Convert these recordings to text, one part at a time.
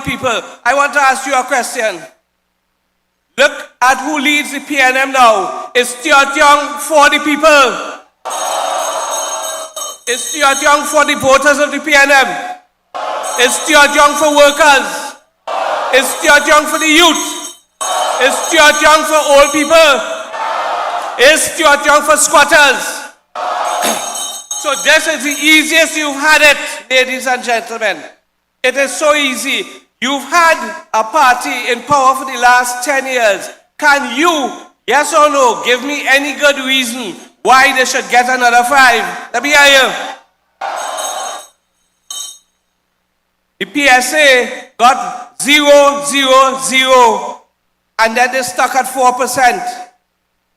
people, I want to ask you a question. Look at who leads the PNM now. Is Stuart Young for the people? Is Stuart Young for the voters of the PNM? Is Stuart Young for workers? Is Stuart Young for the youth? Is Stuart Young for old people? Is Stuart Young for squatters? So this is the easiest you've had it, ladies and gentlemen. It is so easy. You've had a party in power for the last 10 years. Can you, yes or no, give me any good reason why they should get another 5? Let me hear you. The PSA got 0, 0, 0, and then they stuck at 4%.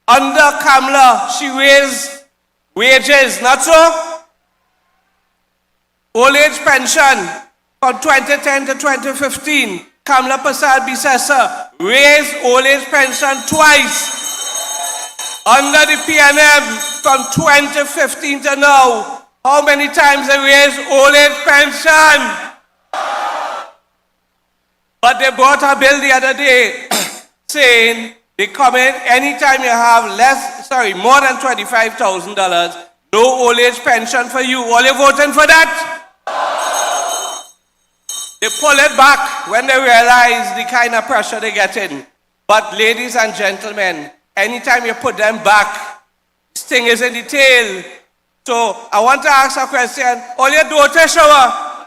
Under Kamla, she raised wages, not so? Old age pension from 2010 to 2015, Kamla Persad-Bissessar raised old age pension twice. Under the PNM from 2015 to now, how many times they raised old age pension? But they brought a bill the other day saying they come in anytime you have more than $25,000, no old age pension for you. All you voting for that? They pull it back when they realize the kind of pressure they get in. But ladies and gentlemen, anytime you put them back, sting is in the tail. So I want to ask a question. All you do is shower.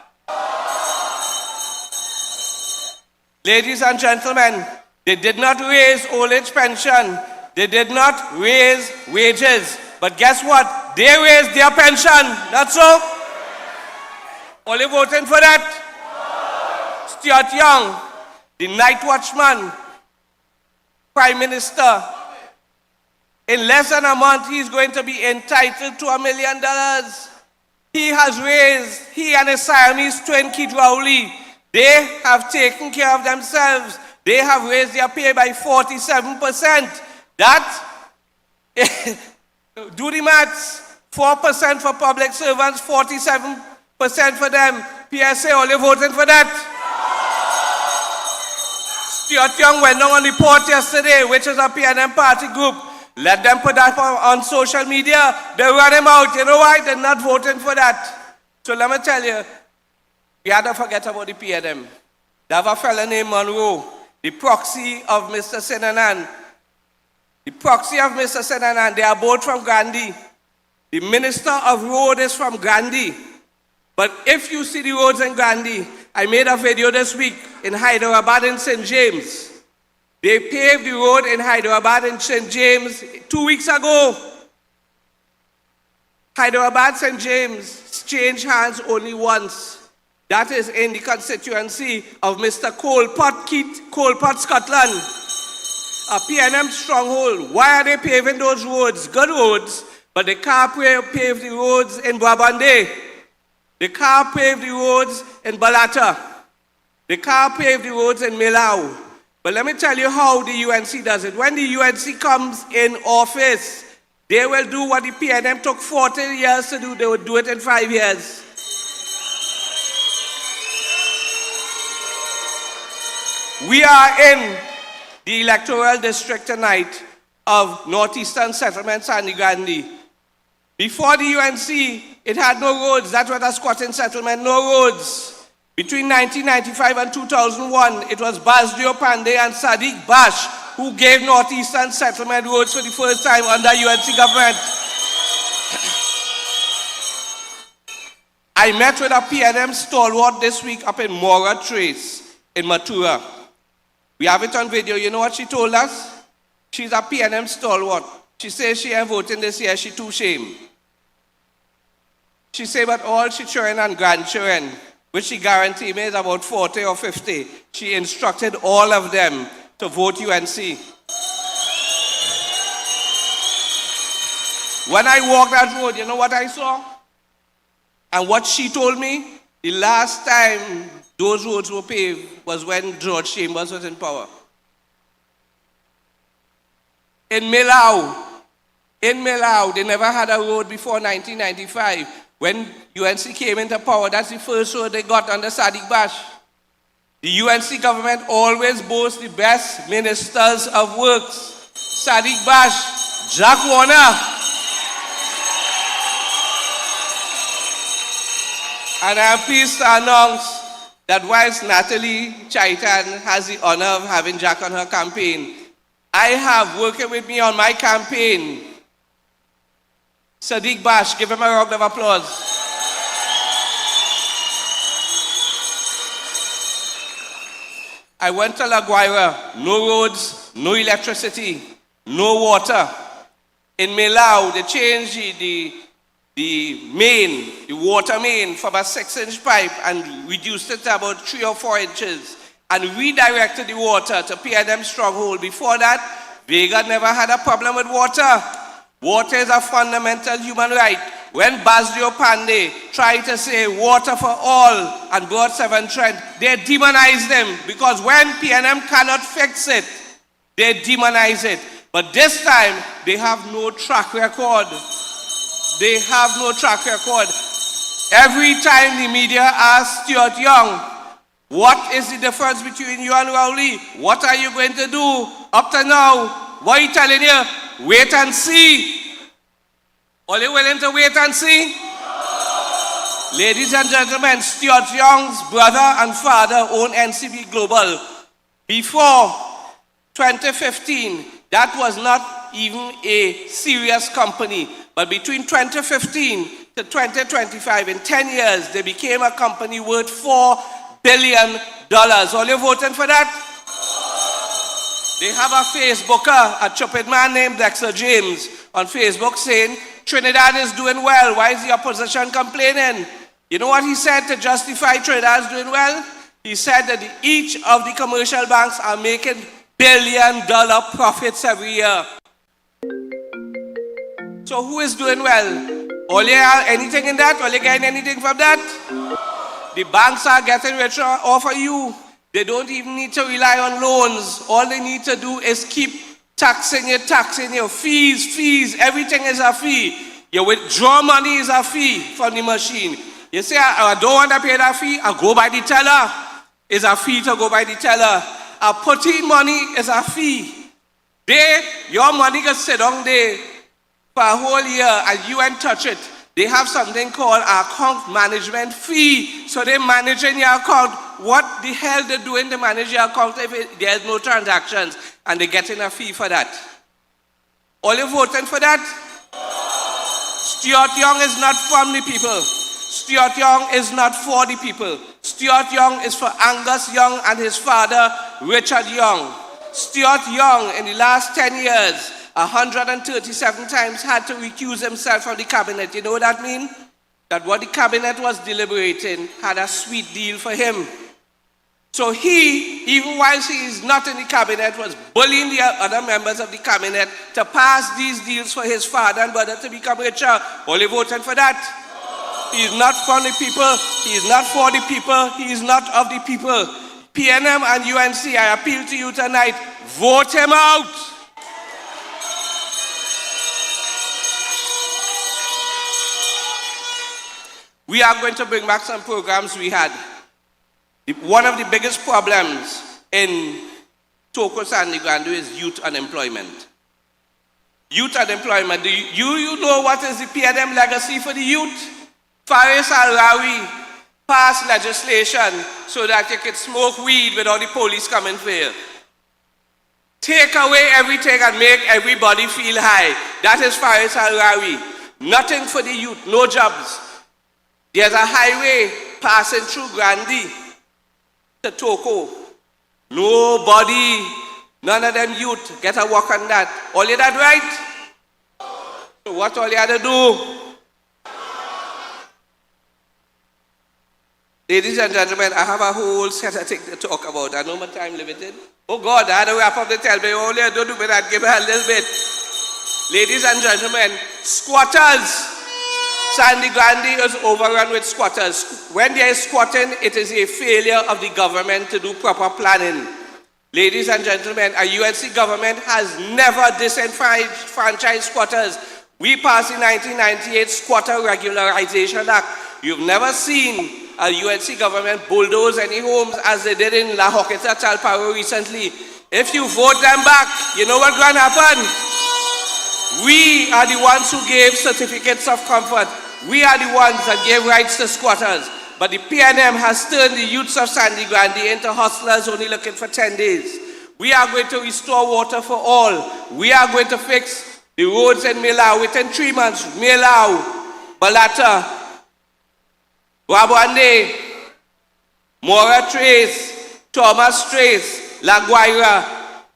Ladies and gentlemen, they did not raise old age pension. They did not raise wages. But guess what? They raised their pension. Not so? All you voting for that? Stuart Young, the night watchman, Prime Minister. In less than a month, he's going to be entitled to $1 million. He has raised, he and his Siamese twin, Kid Rowley, they have taken care of themselves. They have raised their pay by 47%. That, do the maths, 4% for public servants, 47% for them. PSA, all you voting for that? Stuart Young went on the report yesterday, which is a PNM party group. Let them put that on social media. They run him out. You know why? They're not voting for that. So let me tell you, we had to forget about the PNM. They have a fellow named Monroe, the proxy of Mr. Sinanan. The proxy of Mr. Sinanan, they are both from Grande. The Minister of Road is from Grande. But if you see the roads in Grande, I made a video this week in Hyderabad and St. James. They paved the road in Hyderabad and St. James 2 weeks ago. Hyderabad, St. James changed hands only once. That is in the constituency of Mr. Colpot, Scotland. A PNM stronghold. Why are they paving those roads? Good roads. But they can't pave the roads in Brabande. They can't pave the roads in Balata. They can't pave the roads in Milau. But let me tell you how the UNC does it. When the UNC comes in office, they will do what the PNM took 40 years to do. They will do it in 5 years. We are in the electoral district tonight of Northeastern Settlement, Sangre Grande. Before the UNC, it had no roads. That's what a squatting settlement, no roads. Between 1995 and 2001, it was Basdio Pandey and Sadiq Bash who gave Northeastern Settlement roads for the first time under UNC government. I met with a PNM stalwart this week up in Mora Trace in Matura. We have it on video. You know what she told us? She's a PNM stalwart. She says she ain't voting this year. She too ashamed. She said, but all she children and grandchildren, which she guaranteed me is about 40 or 50, she instructed all of them to vote UNC. When I walked that road, you know what I saw? And what she told me? The last time those roads were paved was when George Chambers was in power. In Milau, they never had a road before 1995. When UNC came into power, that's the first road they got under Sadiq Bash. The UNC government always boasts the best ministers of works. Sadiq Bash, Jack Warner. And I am pleased to announce that whilst Natalie Chaitan has the honor of having Jack on her campaign, I have working with me on my campaign, Sadiq Bash. Give him a round of applause. I went to La Guaira, no roads, no electricity, no water. In Melau, they changed the water main from a 6-inch pipe and reduced it to about 3 or 4 inches and redirected the water to PNM Stronghold. Before that, Vega never had a problem with water. Water is a fundamental human right. When Basdio Pandey tried to say water for all and brought Severn Trent, they demonized him because when PNM cannot fix it, they demonize it. But this time, they have no track record. They have no track record. Every time the media asks Stuart Young, what is the difference between you and Rowley? What are you going to do? Up to now, what are you telling you? Wait and see. Are you willing to wait and see? Ladies and gentlemen, Stuart Young's brother and father own NCB Global. Before 2015, that was not even a serious company. But between 2015 to 2025, in 10 years, they became a company worth $4 billion. Are you voting for that? They have a Facebooker, a stupid man named Dexter James, on Facebook saying, Trinidad is doing well. Why is the opposition complaining? You know what he said to justify Trinidad is doing well? He said that each of the commercial banks are making billion-dollar profits every year. So who is doing well? All you have anything in that? All you getting anything from that? The banks are getting richer off of you. They don't even need to rely on loans. All they need to do is keep taxing you. Fees. Everything is a fee. You withdraw money is a fee from the machine. You say, I don't want to pay that fee. I go by the teller. It's a fee to go by the teller. I put in money is a fee. Your money can sit down there for a whole year and you ain't touch it. They have something called account management fee. So they're managing your account. What the hell they doing to manage your account if there's no transactions and they're getting a fee for that? All you voting for that? Stuart Young is not from the people. Stuart Young is not for the people. Stuart Young is for Angus Young and his father, Richard Young. Stuart Young, in the last 10 years, 137 times had to recuse himself from the cabinet. You know what that means? That what the cabinet was deliberating had a sweet deal for him. So he, even whilst he is not in the cabinet, was bullying the other members of the cabinet to pass these deals for his father and brother to become richer. Only voting for that. He is not from the people. He is not for the people. He is not of the people. PNM and UNC, I appeal to you tonight, vote him out. We are going to bring back some programs we had. One of the biggest problems in Sangre Grande is youth unemployment. Youth unemployment. Do you know what is the PNM legacy for the youth? Faris Al-Rawi passed legislation so that you could smoke weed without the police coming for you. Take away everything and make everybody feel high. That is Faris Al-Rawi. Nothing for the youth, no jobs. There's a highway passing through Grande to Toko. Nobody, none of them youth get a walk on that. All you that right? So what all you had to do? Ladies and gentlemen, I have a whole set of things to talk about. I know my time limited. Oh God, I had to wrap up the tell me. Only I don't do that. Give me a little bit. Ladies and gentlemen, squatters. Sangre Grande is overrun with squatters. When there is squatting, it is a failure of the government to do proper planning. Ladies and gentlemen, a UNC government has never disenfranchised squatters. We passed the 1998 Squatter Regularization Act. You've never seen UNC government bulldoze any homes as they did in La Joqueta, Talparo recently. If you vote them back, you know what's going to happen? We are the ones who gave certificates of comfort. We are the ones that gave rights to squatters. But the PNM has turned the youths of Sangre Grande into hustlers only looking for 10 days. We are going to restore water for all. We are going to fix the roads in Melau within 3 months. Melau, Balata, Wabwande, Mora Trace, Thomas Trace, La Guaira,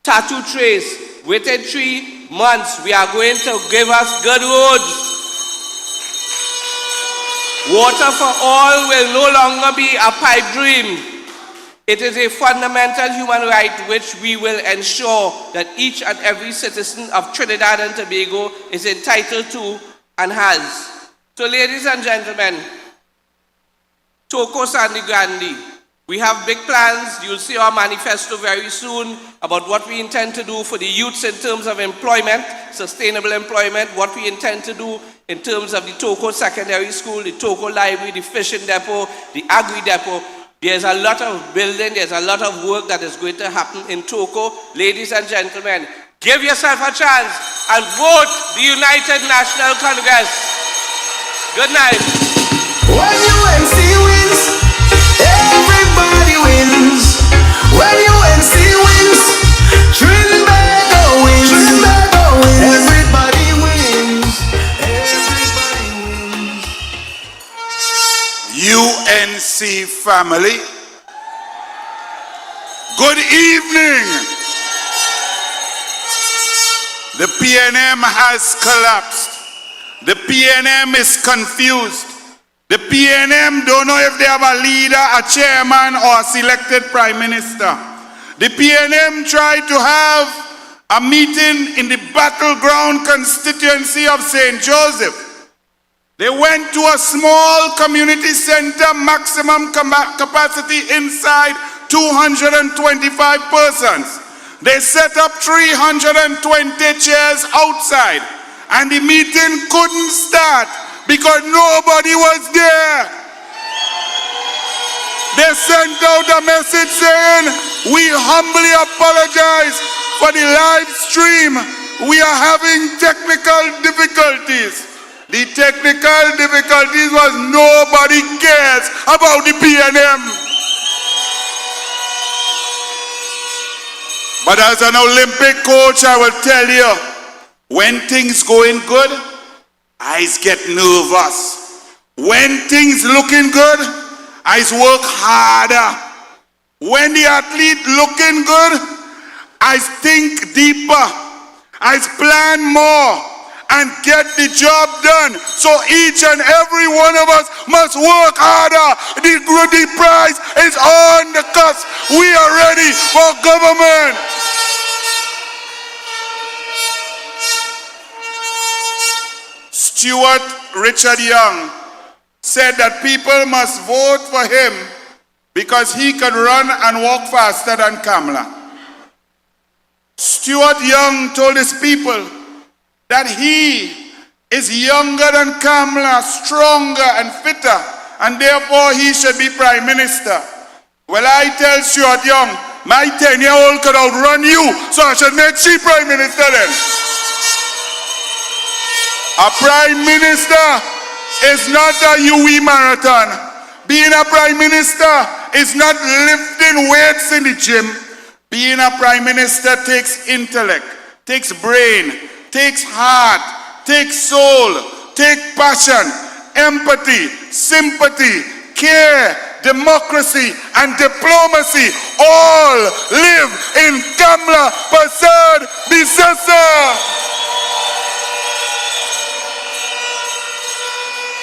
Tattoo Trace. Within 3 months, we are going to give us good roads. Water for all will no longer be a pipe dream. It is a fundamental human right which we will ensure that each and every citizen of Trinidad and Tobago is entitled to and has. So ladies and gentlemen, Toko Sangre Grande, we have big plans. You'll see our manifesto very soon about what we intend to do for the youths in terms of employment, sustainable employment, what we intend to do in terms of the Toko Secondary School, the Toko Library, the Fishing Depot, the Agri Depot. There's a lot of building, there's a lot of work that is going to happen in Toko. Ladies and gentlemen, give yourself a chance and vote the United National Congress. Good night. When UNC wins, everybody wins. When UNC wins, Trinidad wins. Trinidad wins. Everybody wins. Everybody wins. UNC family, good evening. The PNM has collapsed. The PNM is confused. The PNM don't know if they have a leader, a chairman, or a selected prime minister. The PNM tried to have a meeting in the battleground constituency of St. Joseph. They went to a small community center, maximum capacity inside 225 persons. They set up 320 chairs outside, and the meeting couldn't start because nobody was there. They sent out a message saying, "We humbly apologize for the live stream. We are having technical difficulties." The technical difficulties was nobody cares about the PNM. But as an Olympic coach, I will tell you, when things going good, I get nervous. When things looking good, I work harder. When the athlete looking good, I think deeper. I plan more and get the job done. So each and every one of us must work harder. The prize is on the cusp. We are ready for government. Stuart Richard Young said that people must vote for him because he could run and walk faster than Kamla. Stuart Young told his people that he is younger than Kamla, stronger and fitter, and therefore he should be prime minister. Well, I tell Stuart Young, my 10-year-old could outrun you, so I should make she prime minister then. A prime minister is not a UE marathon. Being a prime minister is not lifting weights in the gym. Being a prime minister takes intellect, takes brain, takes heart, takes soul, takes passion, empathy, sympathy, care, democracy, and diplomacy all live in Kamla, Persad-Bissessar.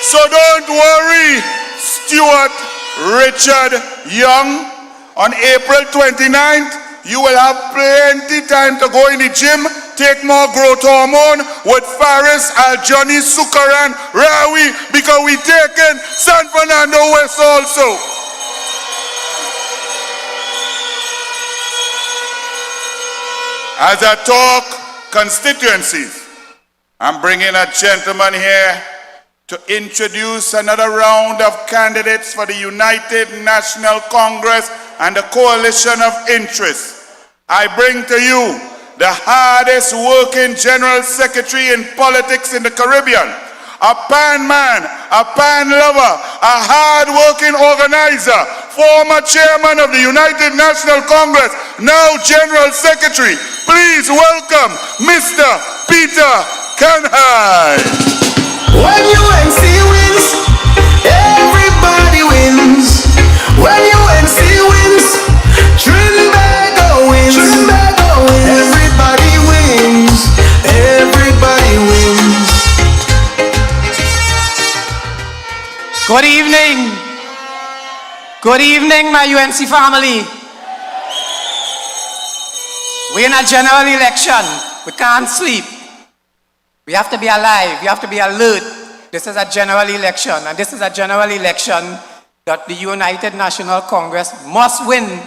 So don't worry, Stuart Richard Young. On April 29th, you will have plenty time to go in the gym, take more growth hormone with Faris, Johnny, Sukaran, Rawi, because we taking San Fernando West also. As I talk constituencies, I'm bringing a gentleman here to introduce another round of candidates for the United National Congress and the Coalition of Interests. I bring to you the hardest working General Secretary in politics in the Caribbean, a pan man, a pan lover, a hard-working organizer, former chairman of the United National Congress, now General Secretary. Please welcome Mr. Peter Kanhai. When UNC wins, everybody wins. When UNC wins, Trinidad wins. Everybody wins. Everybody wins. Good evening. Good evening, my UNC family. We're in a general election. We can't sleep. We have to be alive. We have to be alert. This is a general election, and this is a general election that the United National Congress must win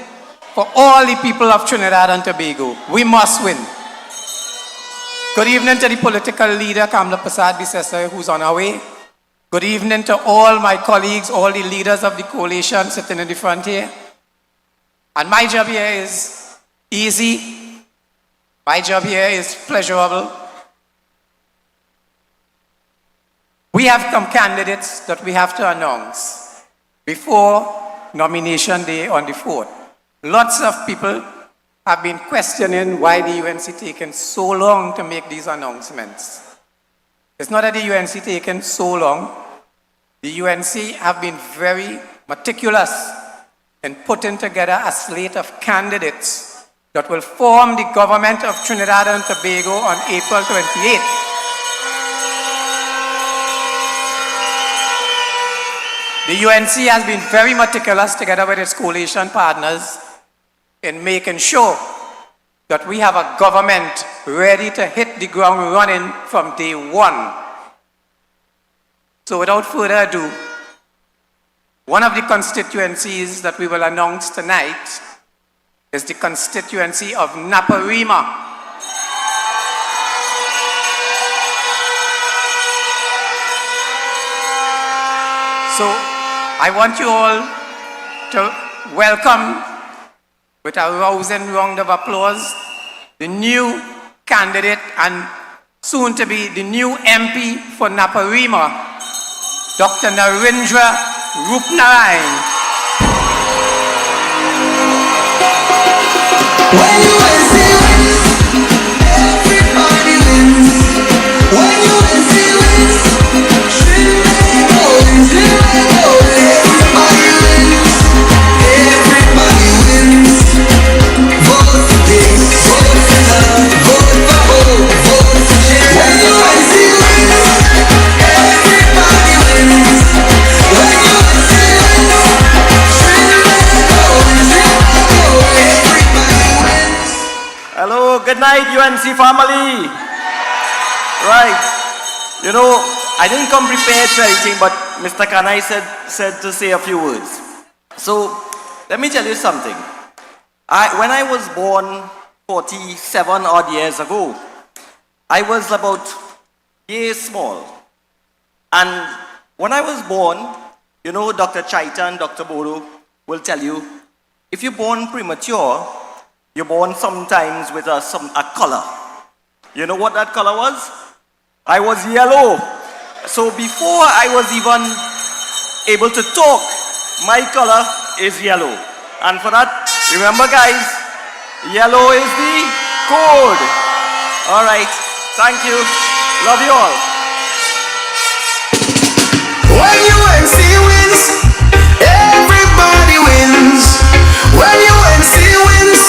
for all the people of Trinidad and Tobago. We must win. Good evening to the political leader, Kamla Persad-Bissessar, who's on our way. Good evening to all my colleagues, all the leaders of the coalition sitting in the front here. And my job here is easy. My job here is pleasurable. We have some candidates that we have to announce before nomination day on the 4th. Lots of people have been questioning why the UNC taken so long to make these announcements. It's not that the UNC taken so long. The UNC have been very meticulous in putting together a slate of candidates that will form the government of Trinidad and Tobago on April 28th. The UNC has been very meticulous together with its coalition partners in making sure that we have a government ready to hit the ground running from day one. So without further ado, one of the constituencies that we will announce tonight is the constituency of Naparima. So I want you all to welcome with a rousing round of applause the new candidate and soon to be the new MP for Naparima, Dr. Narendra Rupnarayan. When UNC wins, everybody wins. When UNC wins, Trinidad wins. Everybody wins. Everybody wins. Vote for this, vote for love, vote for hope, vote for change. When UNC wins, everybody wins. When UNC wins, Trinidad wins. Everybody wins. Hello, good night, UNC family. Right, you know, I didn't come prepared for anything, but Mr. Kanhai said to say a few words. So, let me tell you something. When I was born 47 odd years ago, I was about years small. And when I was born, you know, Dr. Chaita and Dr. Bodo will tell you, if you're born premature, you're born sometimes with a color. You know what that color was? I was yellow. So before I was even able to talk, my color is yellow. And for that, remember guys, yellow is the code. All right, thank you. Love you all. When UNC wins, everybody wins. When UNC wins,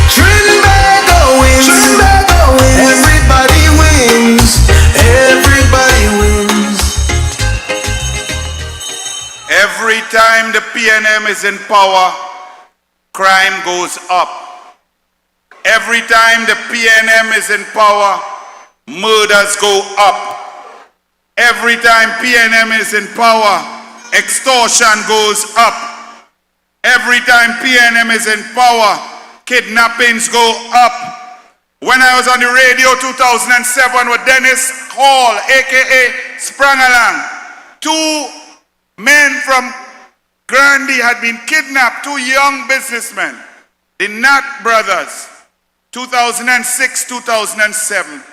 Trinidad wins. Everybody wins. Everybody wins. Every time the PNM is in power, crime goes up. Every time the PNM is in power, murders go up. Every time PNM is in power, extortion goes up. Every time PNM is in power, kidnappings go up. When I was on the radio 2007 with Dennis Hall, aka Sprangalang, 2 men from Grande had been kidnapped, 2 young businessmen, the Nat brothers, 2006, 2007.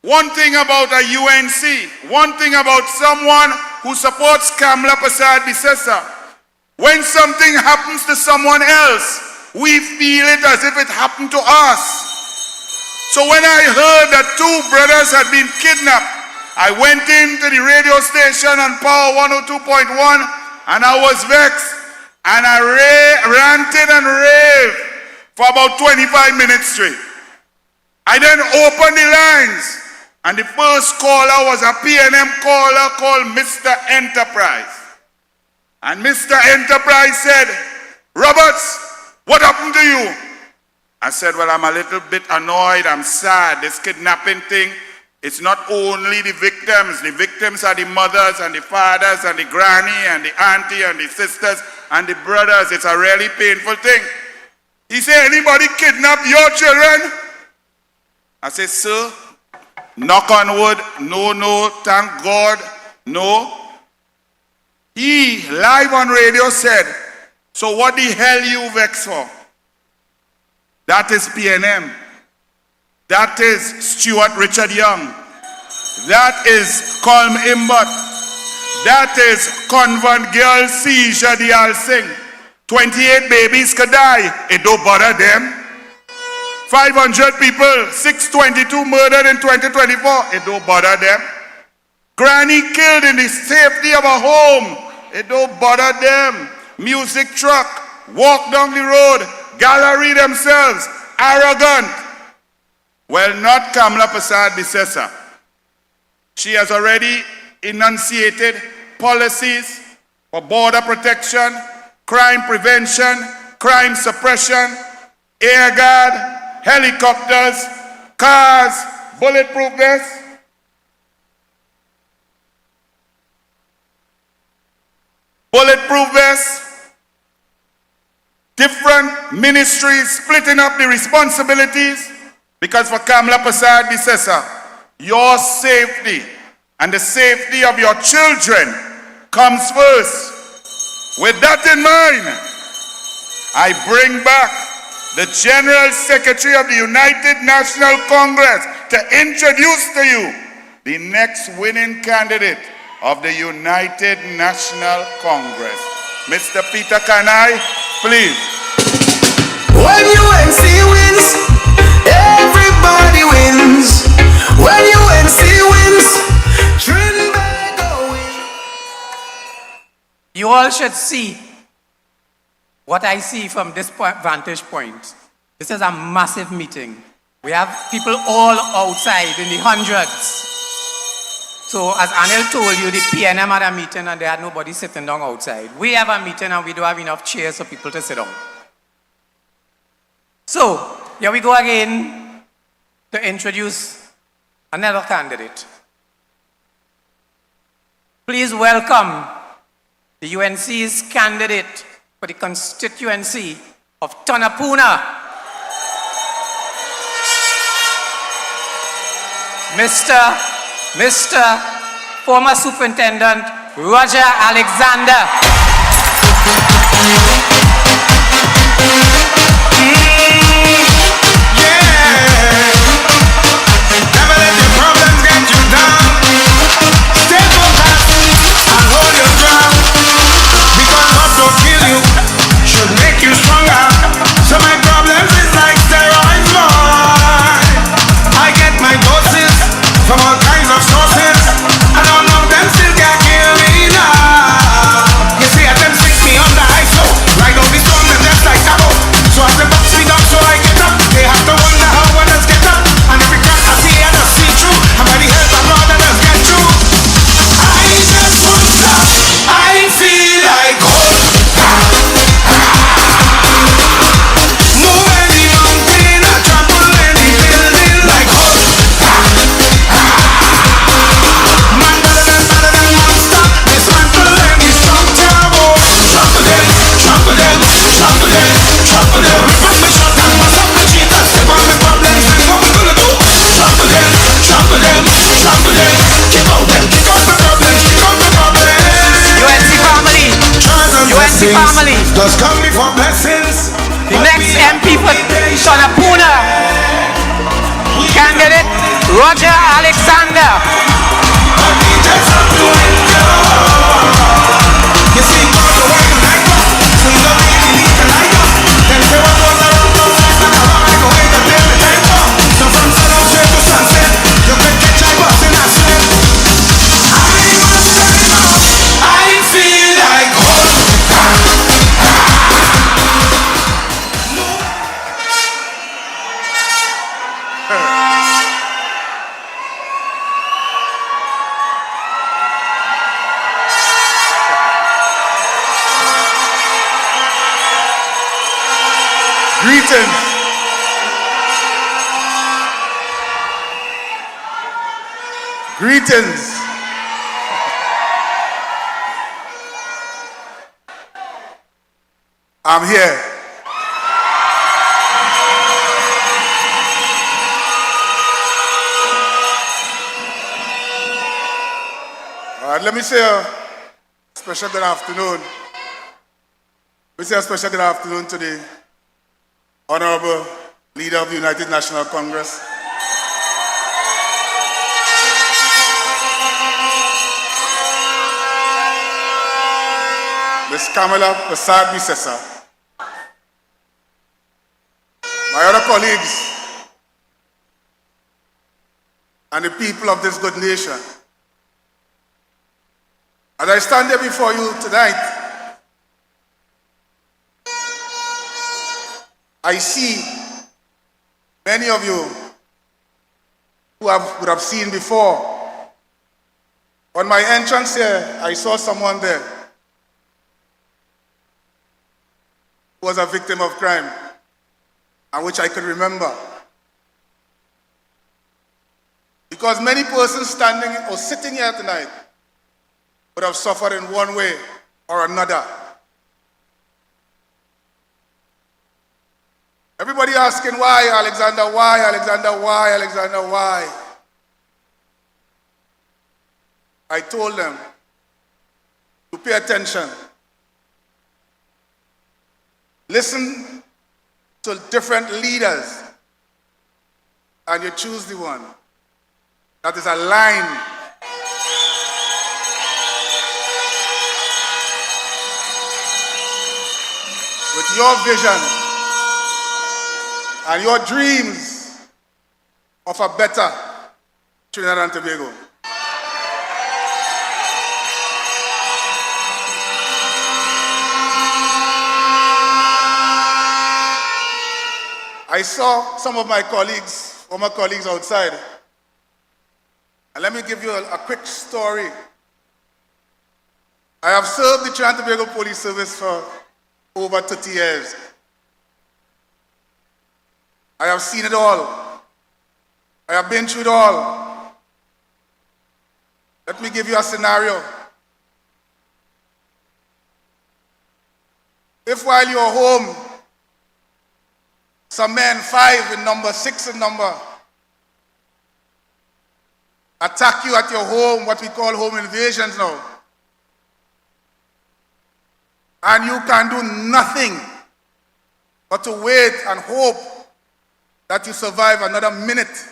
One thing about a UNC, one thing about someone who supports Kamla Persad-Bissessar, when something happens to someone else, we feel it as if it happened to us. So when I heard that 2 brothers had been kidnapped, I went into the radio station on Power 102.1 and I was vexed. And I ranted and raved for about 25 minutes straight. I then opened the lines and the first caller was a PNM caller called Mr. Enterprise. And Mr. Enterprise said, "Roberts, what happened to you?" I said, "Well, I'm a little bit annoyed, I'm sad. This kidnapping thing, it's not only the victims are the mothers and the fathers and the granny and the auntie and the sisters and the brothers. It's a really painful thing." He said, "Anybody kidnap your children?" I said, "Sir, knock on wood, no, thank God, no." He, live on radio, said, "So what the hell you vex for?" That is PNM. That is Stuart Richard Young. That is Colm Imbot. That is Convent Girl Seizure Dial Singh. 28 babies could die. It don't bother them. 500 people, 622 murdered in 2024. It don't bother them. Granny killed in the safety of a home. It don't bother them. Music truck, walk down the road, gallery themselves, arrogant. Well, not Kamla Persad-Bissessar. She has already enunciated policies for border protection, crime prevention, crime suppression, air guard, helicopters, cars, bulletproof vests. Bulletproof vests, different ministries splitting up the responsibilities, because for Kamla Persad-Bissessar, your safety and the safety of your children comes first. With that in mind, I bring back the General Secretary of the United National Congress to introduce to you the next winning candidate of the United National Congress. Mr. Peter Kanai, please. When UNC wins, everybody wins. When UNC wins, Trinidad wins. You all should see what I see from this vantage point. This is a massive meeting. We have people all outside in the hundreds. So as Anil told you, the PNM had a meeting and they had nobody sitting down outside. We have a meeting and we don't have enough chairs for people to sit down. So, here we go again to introduce another candidate. Please welcome the UNC's candidate for the constituency of Tanapuna, Mr. former Superintendent Roger Alexander. From all kinds of sources, and none of them still can kill me now. You see, at them 6 me on the ISO, Roger Alexander. You see, God, the way you like us, so you don't really need to like us. Them say what goes around comes back, and I want like a way to play the time come. So from sun up straight to sunset, you can catch a bus in a sweat. I feel like Greetings. Greetings. I'm here. All right, let me say a special good afternoon. Let me say a special good afternoon to the Honorable Leader of the United National Congress, Ms. Kamla Persad-Bissessar, my other colleagues, and the people of this good nation. As I stand here before you tonight, I see many of you who would have seen before. On my entrance here, I saw someone there who was a victim of crime, and which I could remember. Because many persons standing or sitting here tonight would have suffered in one way or another. Everybody asking, why, Alexander, why, Alexander, why, Alexander, why? I told them to pay attention. Listen to different leaders, and you choose the one that is aligned with your vision and your dreams of a better Trinidad and Tobago. I saw some of my colleagues, former colleagues outside, and let me give you a quick story. I have served the Trinidad and Tobago Police Service for over 30 years. I have seen it all. I have been through it all. Let me give you a scenario. If while you're home, some men, 5 in number, 6 in number, attack you at your home, what we call home invasions now, and you can do nothing but to wait and hope that you survive another minute.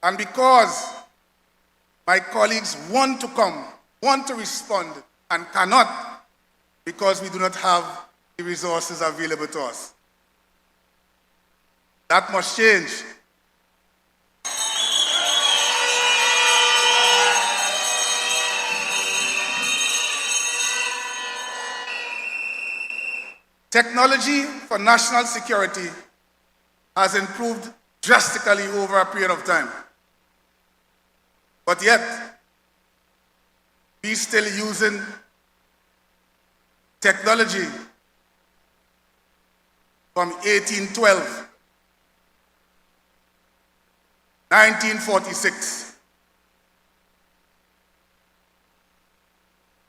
And because my colleagues want to come, want to respond, and cannot, because we do not have the resources available to us. That must change. Technology for national security has improved drastically over a period of time. But yet, we still using technology from 1812, 1946,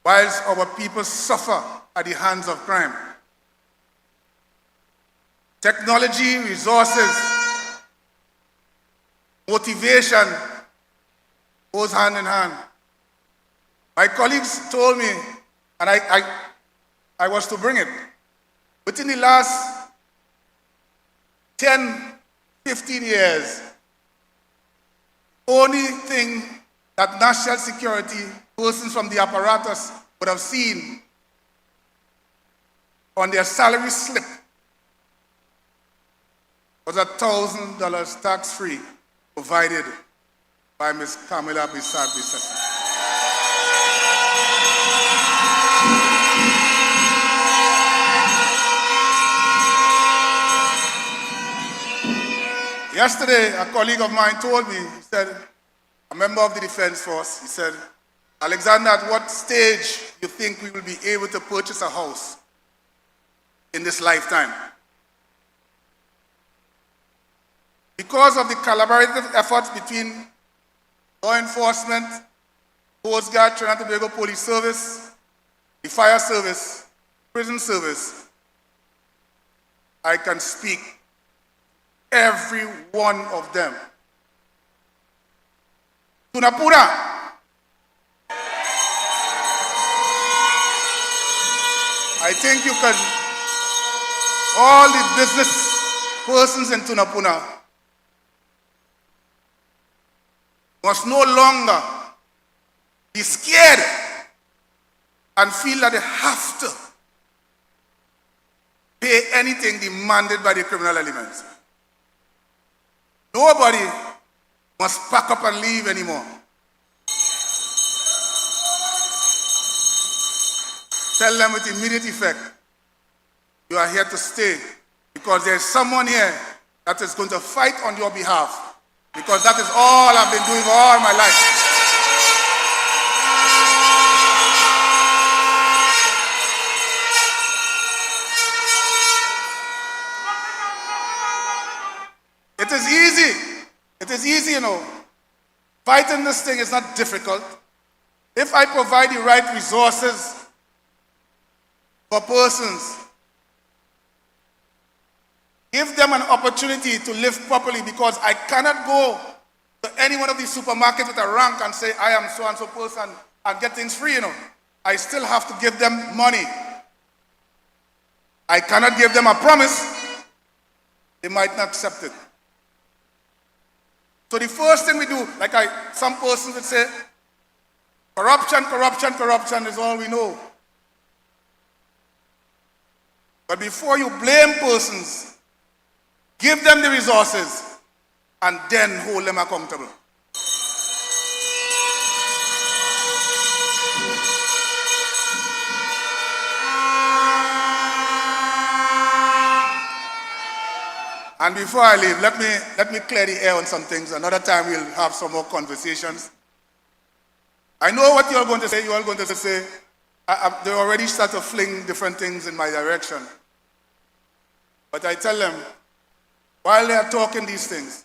whilst our people suffer at the hands of crime. Technology, resources, motivation goes hand in hand. My colleagues told me, and I was to bring it, within the last 10, 15 years, only thing that national security persons from the apparatus would have seen on their salary slip was $1,000 tax-free provided by Ms. Kamla Persad-Bissessar. Yesterday, a colleague of mine told me, he said, a member of the Defense Force, he said, Alexander, at what stage do you think we will be able to purchase a house in this lifetime? Because of the collaborative efforts between law enforcement, Coast Guard, Trinidad and Tobago Police Service, the Fire Service, Prison Service, I can speak every one of them. Tunapuna. I think you can, all the business persons in Tunapuna must no longer be scared and feel that they have to pay anything demanded by the criminal elements. Nobody must pack up and leave anymore. Tell them with immediate effect, you are here to stay because there is someone here that is going to fight on your behalf, because that is all I've been doing all my life. It is easy. It is easy, you know. Fighting this thing is not difficult. If I provide the right resources for persons, give them an opportunity to live properly, because I cannot go to any one of these supermarkets with a rank and say, I am so-and-so person and get things free, you know. I still have to give them money. I cannot give them a promise. They might not accept it. So the first thing we do, like some persons would say, corruption, corruption, corruption is all we know. But before you blame persons, give them the resources and then hold them accountable. And before I leave, let me clear the air on some things. Another time we'll have some more conversations. I know what you're going to say. You're going to say, they already start to fling different things in my direction. But I tell them, while they are talking these things,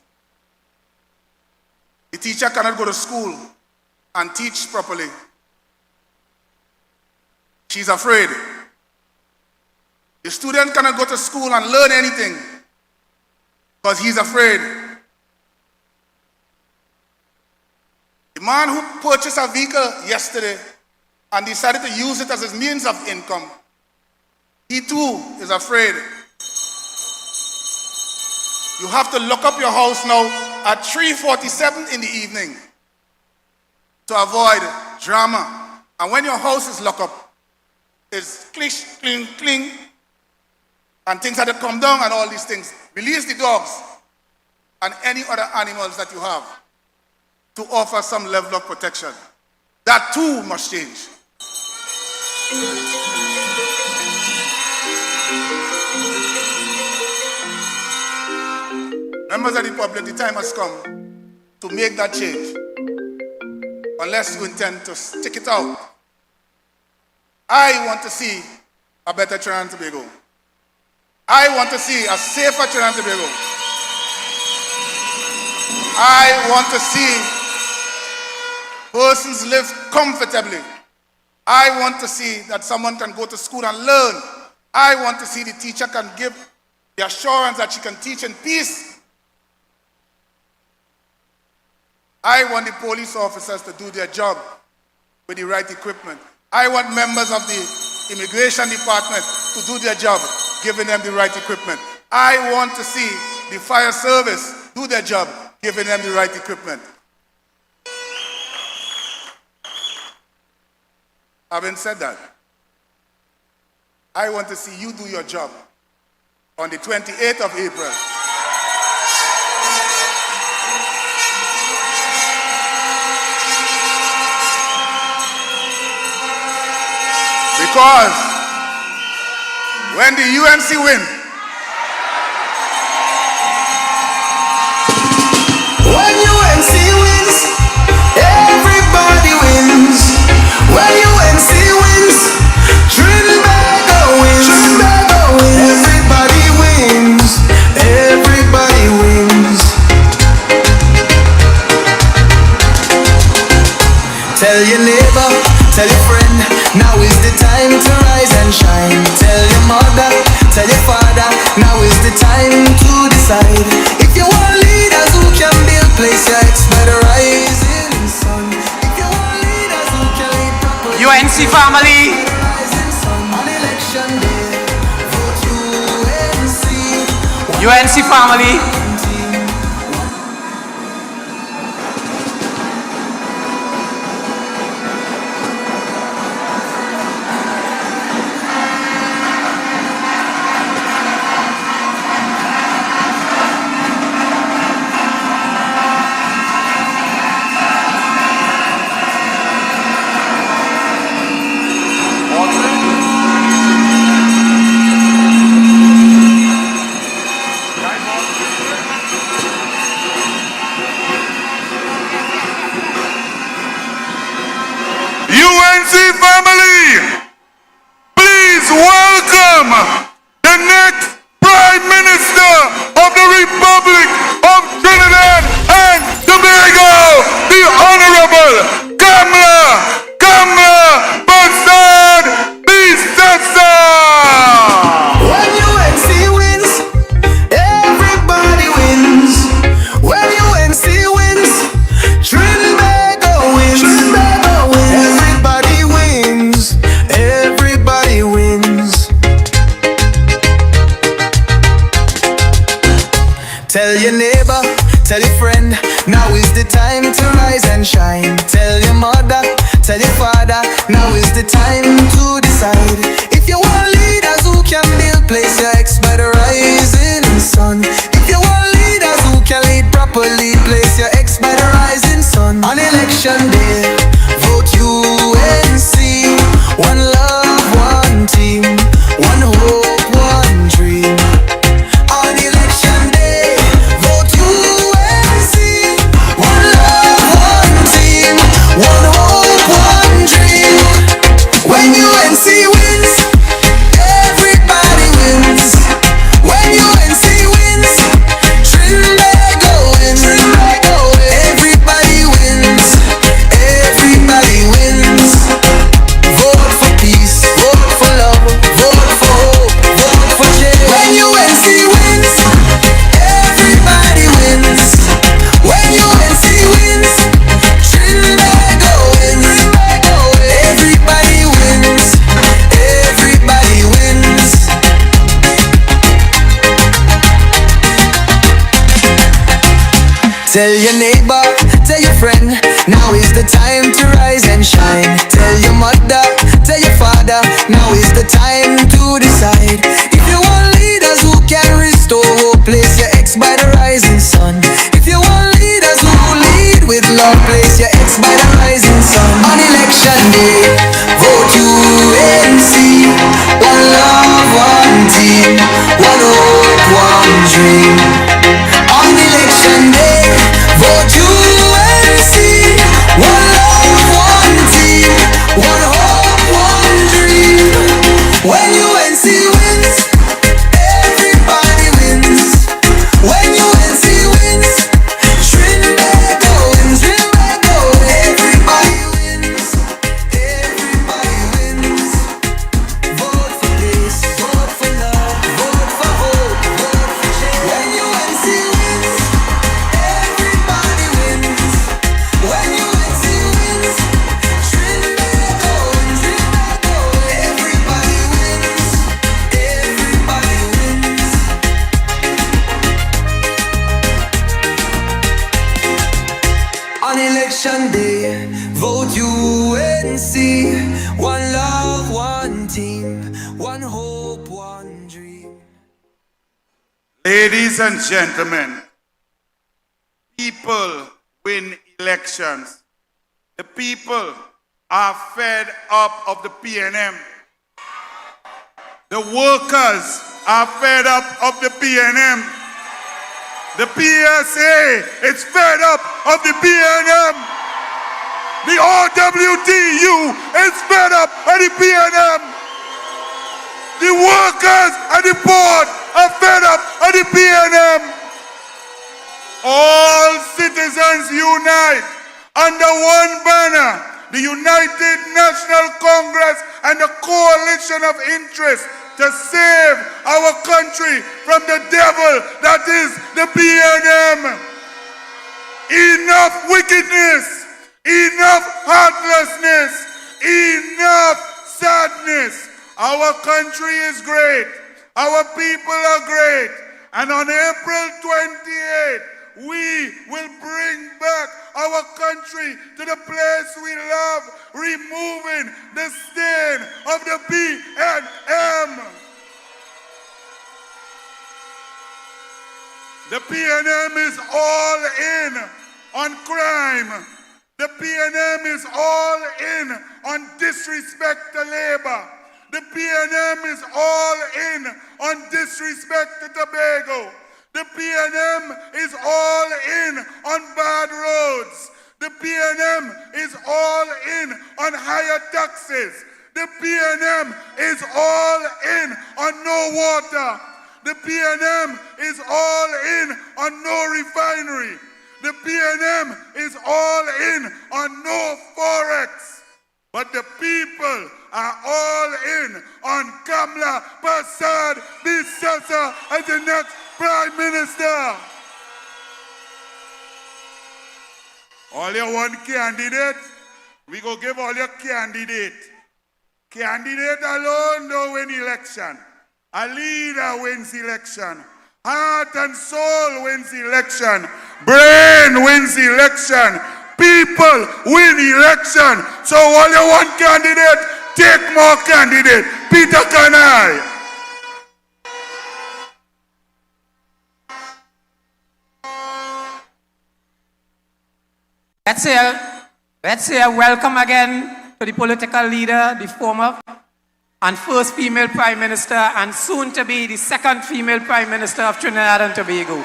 the teacher cannot go to school and teach properly. She's afraid. The student cannot go to school and learn anything because he's afraid. The man who purchased a vehicle yesterday and decided to use it as his means of income, he too is afraid. You have to lock up your house now at 3:47 in the evening to avoid drama. And when your house is locked up, it's clish, cling, cling, and things have to come down and all these things. Release the dogs and any other animals that you have to offer some level of protection. That too must change. Members of the public, the time has come to make that change. Unless you intend to stick it out. I want to see a better Trinidad and Tobago. I want to see a safer Trinidad and Tobago. I want to see persons live comfortably. I want to see that someone can go to school and learn. I want to see the teacher can give the assurance that she can teach in peace. I want the police officers to do their job with the right equipment. I want members of the immigration department to do their job, giving them the right equipment. I want to see the fire service do their job, giving them the right equipment. Having said that, I want to see you do your job on the 28th of April. Because when the UNC win, When UNC wins, everybody wins. When UNC wins, Trinidad wins. Everybody wins. Everybody wins. Tell your neighbor, tell your friend, now is the time to rise and shine. Tell your mother, tell your father, now is the time to decide. If you want leaders who can build, place your ex by the rising sun. If you want leaders who can lead properly, UNC family. rising sun. On election day, vote UNC. UNC family. UNC family, please welcome the next Prime Minister of the Republic of Trinidad and Tobago, the Honorable Kamla Persad-Bissessar. When UNC wins, everybody wins. When UNC wins, Trinidad wins. Everybody wins. Everybody wins. Tell your neighbor, tell your friend, now is the time to rise and shine. Tell your mother, tell your father, now is the time to decide. If you want leaders who can build, place your ex by the rising sun. If you want leaders who can lead properly, place your ex by the rising sun. On election day, vote UNC. One love, one team, one hope, one dream. On election day, vote UNC. One love, one team, one hope, one dream. When UNC wins, everybody wins. When UNC wins, Trinidad wins. Everybody wins. Everybody wins. Vote for peace, vote for love, vote for hope, vote for change. When UNC wins, everybody wins. When UNC wins, Trinidad wins. Everybody wins. Everybody wins. Tell your neighbor, tell your friend, now is the time to rise and shine. Tell your mother, tell your father, now is the time to decide. If you want leaders who can restore hope, place your ex by the rising sun. If you want leaders who lead with love, place your ex by the rising sun. On election day, vote UNC. One love, one team, one hope, one dream. On election day, vote UNC. One love, one team, one hope, one dream. When UNC wins, everybody wins. When UNC wins, Trinidad wins. Everybody wins. Everybody wins. Vote for peace, vote for love, vote for hope, vote for change. When hope, one dream. Ladies and gentlemen, people win elections. The people are fed up of the PNM. The workers are fed up of the PNM. The PSA is fed up of the PNM. The RWTU is fed up of the PNM. The workers and the board are fed up of the PNM. All citizens unite under one banner, the United National Congress and the coalition of interest to save our country from the devil that is the PNM. Enough wickedness, enough heartlessness, enough sadness. Our country is great, our people are great, and on April 28th, we will bring back our country to the place we love, removing the stain of the PNM. The PNM is all in on crime. The PNM is all in on disrespect to labor. The PNM is all in on disrespect to Tobago. The PNM is all in on bad roads. The PNM is all in on higher taxes. The PNM is all in on no water. The PNM is all in on no refinery. The PNM is all in on no forex. But the people are all in on Kamla Persad-Bissessar as the next Prime Minister. All you one candidate, we go give all your candidate. Candidate alone don't win election. A leader wins election. Heart and soul wins election. Brain wins election. People win election. So all you one candidate, take more candidate. Peter Kanai. Let's say a welcome again to the political leader, the former and first female Prime Minister, and soon to be the second female Prime Minister of Trinidad and Tobago,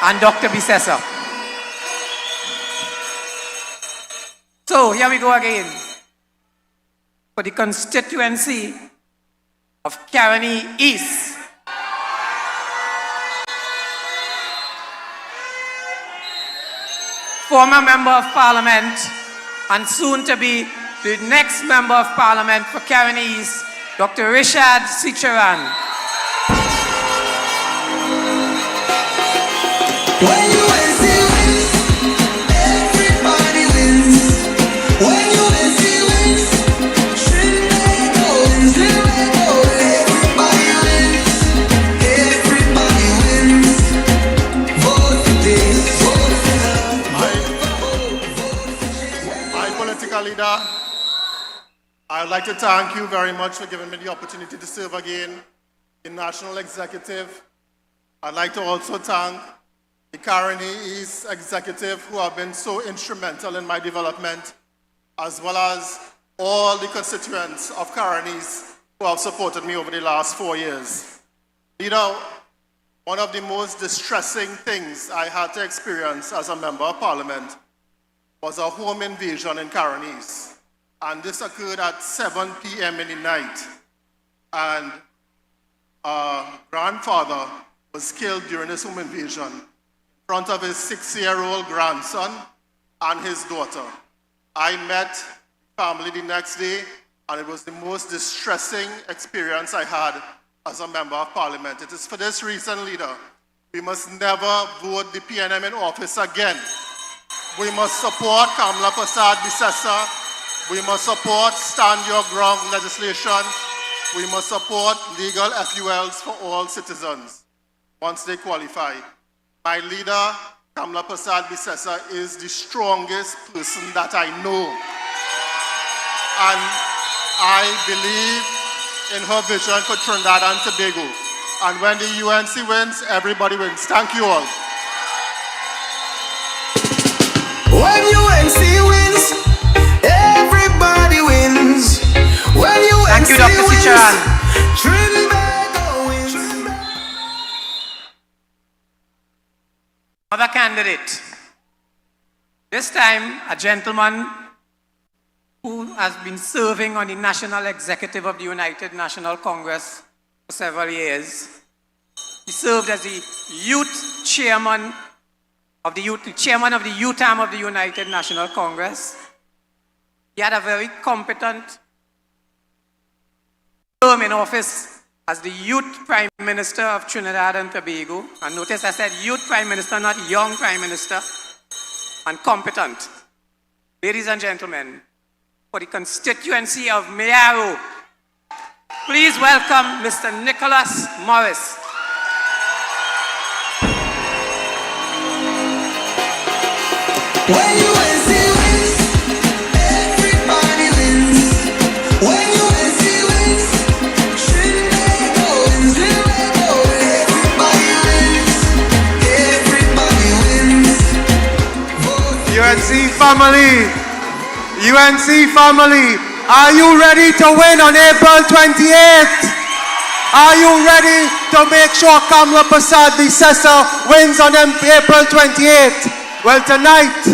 and Dr. Bissessar. So here we go again for the constituency of Caroni East. Former Member of Parliament and soon to be the next Member of Parliament for Caroni East, Dr. Richard Sicharan. When UNC wins, everybody wins. When UNC wins, Trinidad wins, everybody wins. Everybody wins. Vote for this, vote for that. My political leader, I'd like to thank you very much for giving me the opportunity to serve again in National Executive. I'd like to also thank the Caroni East Executive who have been so instrumental in my development, as well as all the constituents of Caroni East who have supported me over the last 4 years. Leader, one of the most distressing things I had to experience as a Member of Parliament was a home invasion in Caroni East. And this occurred at 7 p.m. in the night. And a grandfather was killed during this home invasion in front of his 6-year-old grandson and his daughter. I met family the next day, and it was the most distressing experience I had as a Member of Parliament. It is for this reason, leader, we must never vote the PNM in office again. We must support Kamla Persad-Bissessar. We must support Stand Your Ground legislation. We must support legal FULs for all citizens once they qualify. My leader, Kamla Persad-Bissessar, is the strongest person that I know. And I believe in her vision for Trinidad and Tobago. And when the UNC wins, everybody wins. Thank you all. When UNC wins, everybody wins. When UNC Thank you, Dr. wins, Sichan. Trinidad wins. Another candidate. This time, a gentleman who has been serving on the National Executive of the United National Congress for several years. He served as the youth chairman of the youth arm of the United National Congress. He had a very competent term in office as the youth prime minister of Trinidad and Tobago. And notice I said youth prime minister, not young prime minister, and competent. Ladies and gentlemen, for the constituency of Mayaro, please welcome Mr. Nicholas Morris. When UNC wins, everybody wins. When UNC wins, Trinidad wins. Everybody wins. Everybody wins. UNC family, are you ready to win on April 28th? Are you ready to make sure Kamla Persad-Bissessar wins on April 28th? Well, tonight,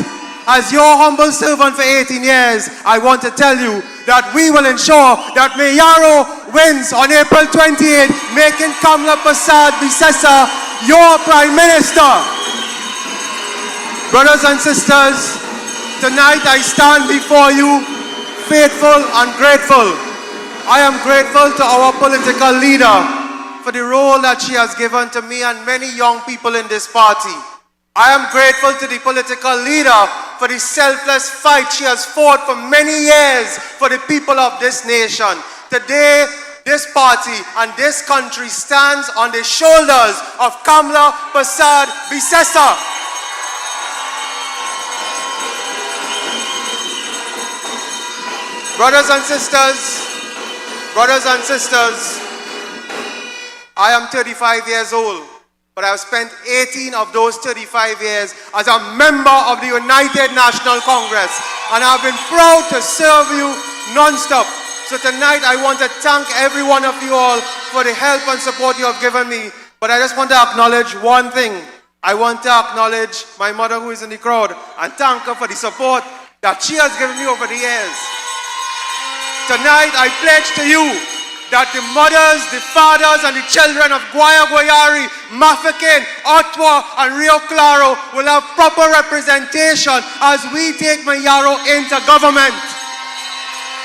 as your humble servant for 18 years, I want to tell you that we will ensure that Mayaro wins on April 28th, making Kamla Persad-Bissessar your Prime Minister. Brothers and sisters, tonight I stand before you faithful and grateful. I am grateful to our political leader for the role that she has given to me and many young people in this party. I am grateful to the political leader for the selfless fight she has fought for many years for the people of this nation. Today, this party and this country stands on the shoulders of Kamla Persad-Bissessar. Brothers and sisters, I am 35 years old. But I've spent 18 of those 35 years as a member of the United National Congress. And I've been proud to serve you non-stop. So tonight I want to thank every one of you all for the help and support you have given me. But I just want to acknowledge one thing. I want to acknowledge my mother who is in the crowd and thank her for the support that she has given me over the years. Tonight I pledge to you that the mothers, the fathers, and the children of Guayari, Mafakin, Ottawa, and Rio Claro will have proper representation as we take Mayaro into government.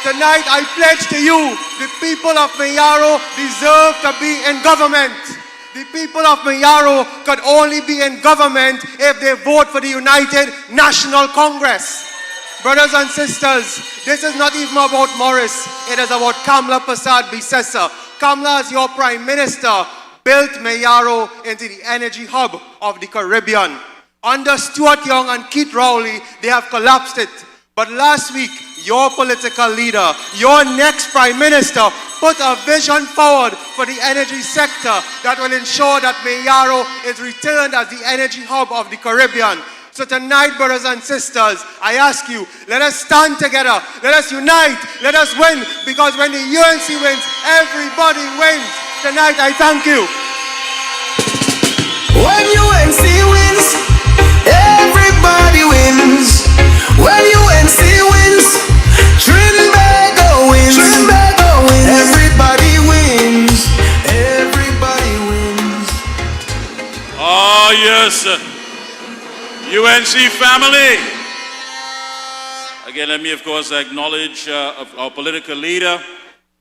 Tonight, I pledge to you, the people of Mayaro deserve to be in government. The people of Mayaro could only be in government if they vote for the United National Congress. Brothers and sisters, this is not even about Morris. It is about Kamla Persad-Bissessar. Kamla, as your Prime Minister, built Mayaro into the energy hub of the Caribbean. Under Stuart Young and Keith Rowley, they have collapsed it. But last week, your political leader, your next Prime Minister, put a vision forward for the energy sector that will ensure that Mayaro is returned as the energy hub of the Caribbean. So tonight, brothers and sisters, I ask you, let us stand together, let us unite, let us win, because when the UNC wins, everybody wins. Tonight, I thank you. When UNC wins, everybody wins. When UNC wins, Trinidad wins. Everybody wins. Everybody wins. Oh, yes. UNC family. Again, let me, of course, acknowledge our political leader,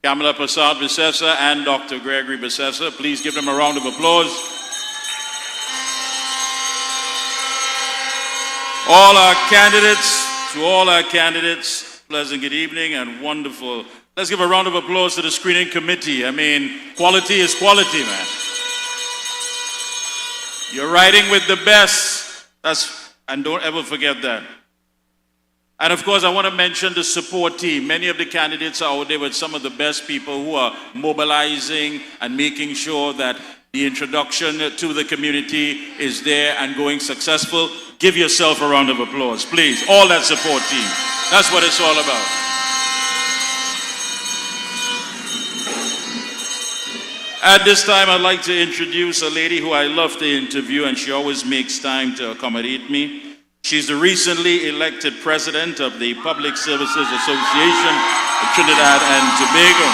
Kamla Persad-Bissessar, and Dr. Gregory Bissessar. Please give them a round of applause. To all our candidates, pleasant good evening and wonderful. Let's give a round of applause to the screening committee. I mean, quality is quality, man. You're riding with the best. And don't ever forget that. And of course, I want to mention the support team. Many of the candidates are out there with some of the best people who are mobilizing and making sure that the introduction to the community is there and going successful. Give yourself a round of applause, please. All that support team. That's what it's all about. At this time, I'd like to introduce a lady who I love to interview, and she always makes time to accommodate me. She's the recently elected president of the Public Services Association of Trinidad and Tobago.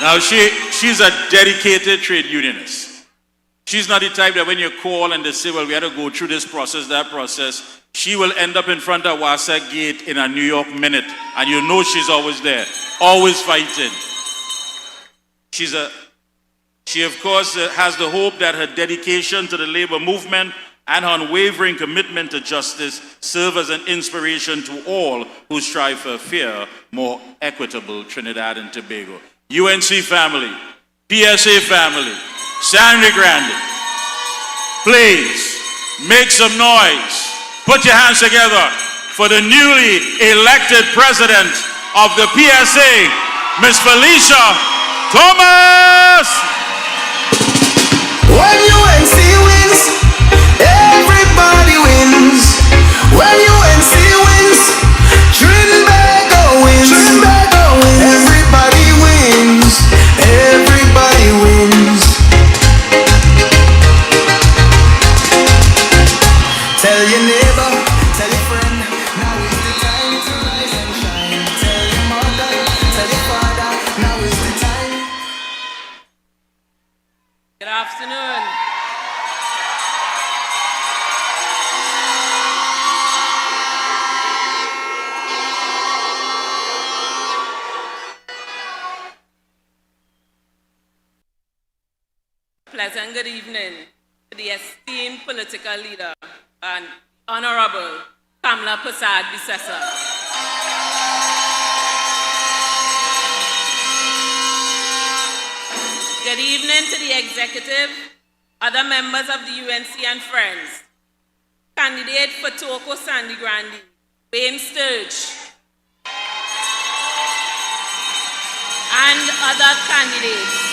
Now, she's a dedicated trade unionist. She's not the type that when you call and they say, well, we had to go through this process, that process, she will end up in front of Wassa Gate in a New York minute. And you know she's always there, always fighting. She of course has the hope that her dedication to the labor movement and her unwavering commitment to justice serve as an inspiration to all who strive for a fair, more equitable Trinidad and Tobago. UNC family, PSA family, Sangre Grande, please make some noise. Put your hands together for the newly elected president of the PSA, Ms. Felicia Thomas! When UNC wins, everybody wins. When UNC wins, Trinidad wins. Everybody wins. Everybody wins. Tell your neighbor, tell your friend, now is the time to rise and shine. Tell your mother, tell your father, now is the time. Good afternoon. Pleasant good evening to the esteemed political leader and Honorable Kamla Persad-Bissessar. Good evening to the executive, other members of the UNC and friends, candidate for Toko Sangre Grande, Wayne Sturge, and other candidates,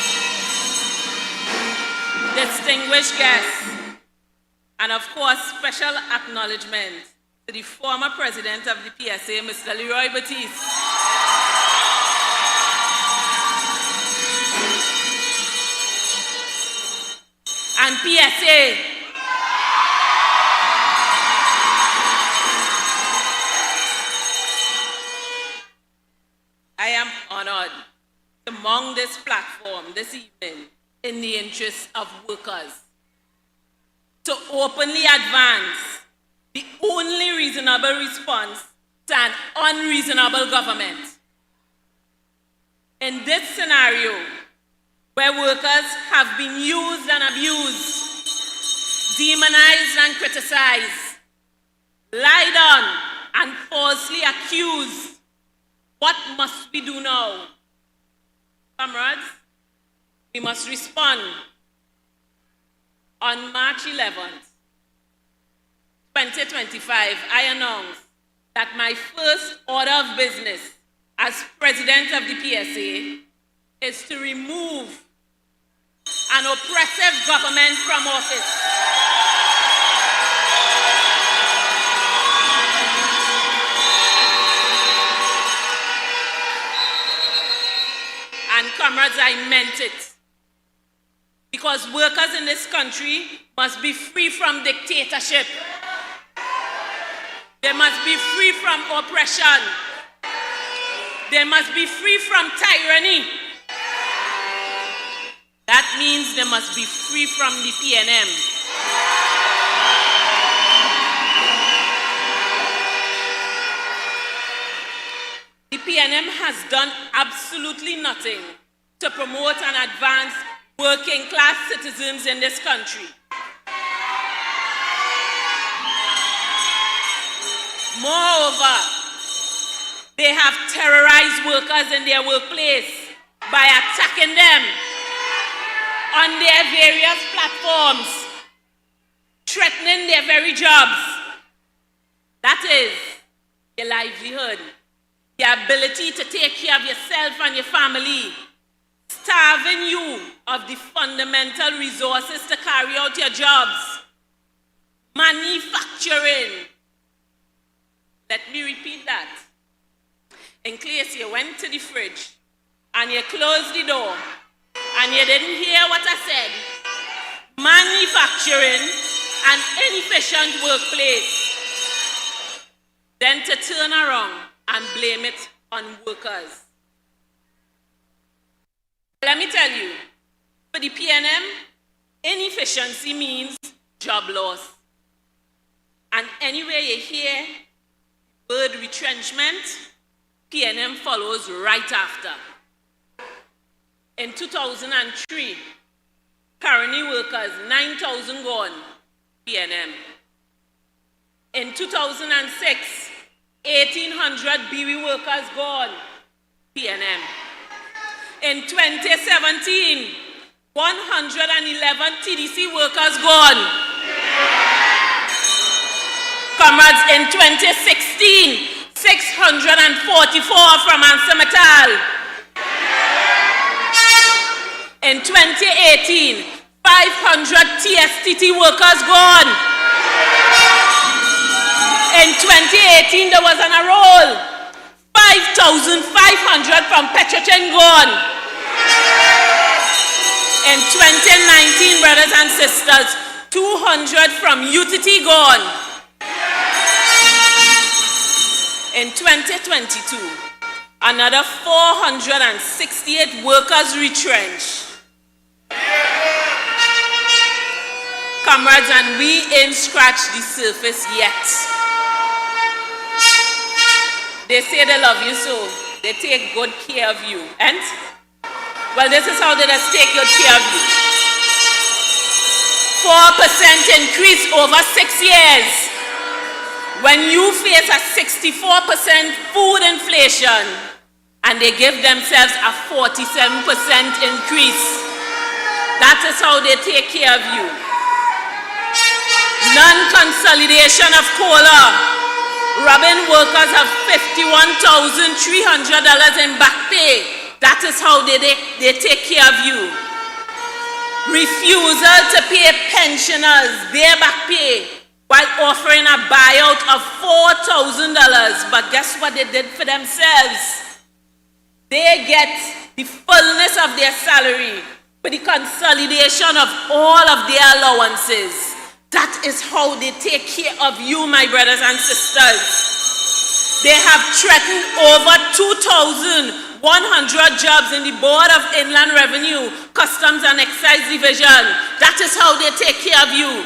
distinguished guests, and of course, special acknowledgement to the former president of the PSA, Mr. Robbery. And PSA, I am honored to mount this platform this evening in the interest of workers, to openly advance the only reasonable response to an unreasonable government. In this scenario, where workers have been used and abused, demonized and criticized, lied on and falsely accused, what must we do now? Comrades, we must respond. On March 11th, 2025, I announced that my first order of business as president of the PSA is to remove an oppressive government from office. And comrades, I meant it. Because workers in this country must be free from dictatorship. They must be free from oppression. They must be free from tyranny. That means they must be free from the PNM. The PNM has done absolutely nothing to promote and advance working class citizens in this country. Moreover, they have terrorized workers in their workplace by attacking them, on their various platforms, threatening their very jobs. That is your livelihood, your ability to take care of yourself and your family, starving you of the fundamental resources to carry out your jobs. Manufacturing. Let me repeat that. In case you went to the fridge and you closed the door and you didn't hear what I said, manufacturing an inefficient workplace, then to turn around and blame it on workers. Let me tell you, for the PNM, inefficiency means job loss. And anywhere you hear the word retrenchment, PNM follows right after. In 2003, Caroni workers, 9,000 gone, PNM. In 2006, 1,800 BW workers gone, PNM. In 2017, 111 TDC workers gone. Comrades, in 2016, 644 from Ansametal. In 2018, 500 TSTT workers gone. In 2018, there was on a roll, 5,500 from Petrochen gone. In 2019, brothers and sisters, 200 from UTT gone. In 2022, another 468 workers retrenched. Comrades, and we ain't scratched the surface yet. They say they love you, so they take good care of you. And, well, this is how they just take good care of you. 4% increase over 6 years. When you face a 64% food inflation, and they give themselves a 47% increase, that is how they take care of you. Non-consolidation of COLA. Robbing workers of $51,300 in back pay. That is how they take care of you. Refusal to pay pensioners their back pay while offering a buyout of $4,000. But guess what they did for themselves? They get the fullness of their salary for the consolidation of all of their allowances. That is how they take care of you, my brothers and sisters. They have threatened over 2,100 jobs in the Board of Inland Revenue, Customs and Excise Division. That is how they take care of you.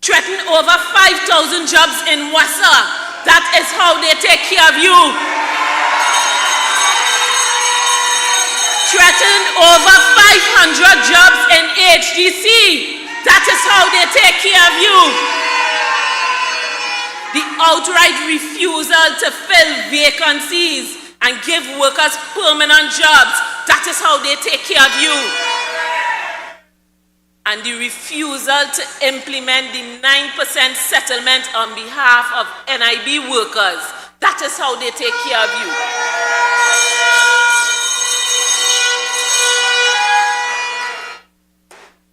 Threatened over 5,000 jobs in WASA. That is how they take care of you. Threatened over 500 jobs in HDC. That is how they take care of you. The outright refusal to fill vacancies and give workers permanent jobs. That is how they take care of you. And the refusal to implement the 9% settlement on behalf of NIB workers. That is how they take care of you.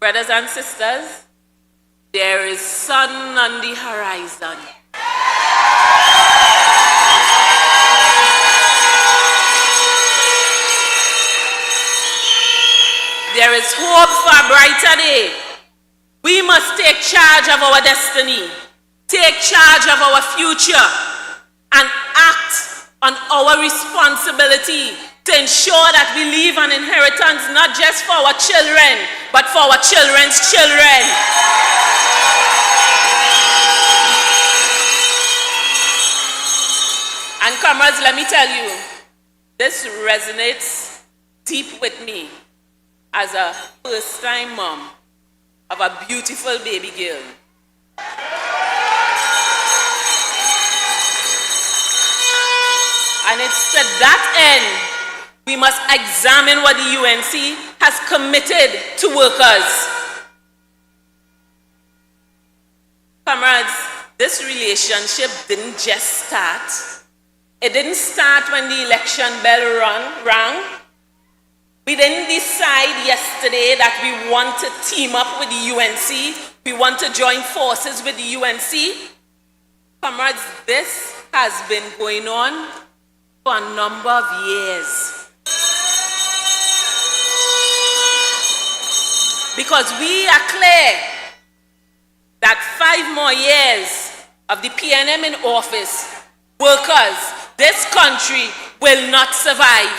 Brothers and sisters, there is sun on the horizon. There is hope for a brighter day. We must take charge of our destiny, take charge of our future, and act on our responsibility to ensure that we leave an inheritance not just for our children, but for our children's children. And comrades, let me tell you, this resonates deep with me as a first-time mom of a beautiful baby girl. And it's to that end we must examine what the UNC has committed to workers. Comrades, this relationship didn't just start. It didn't start when the election bell rang. We didn't decide yesterday that we want to team up with the UNC. We want to join forces with the UNC. Comrades, this has been going on for a number of years. Because we are clear that 5 more years of the PNM in office, workers, this country will not survive.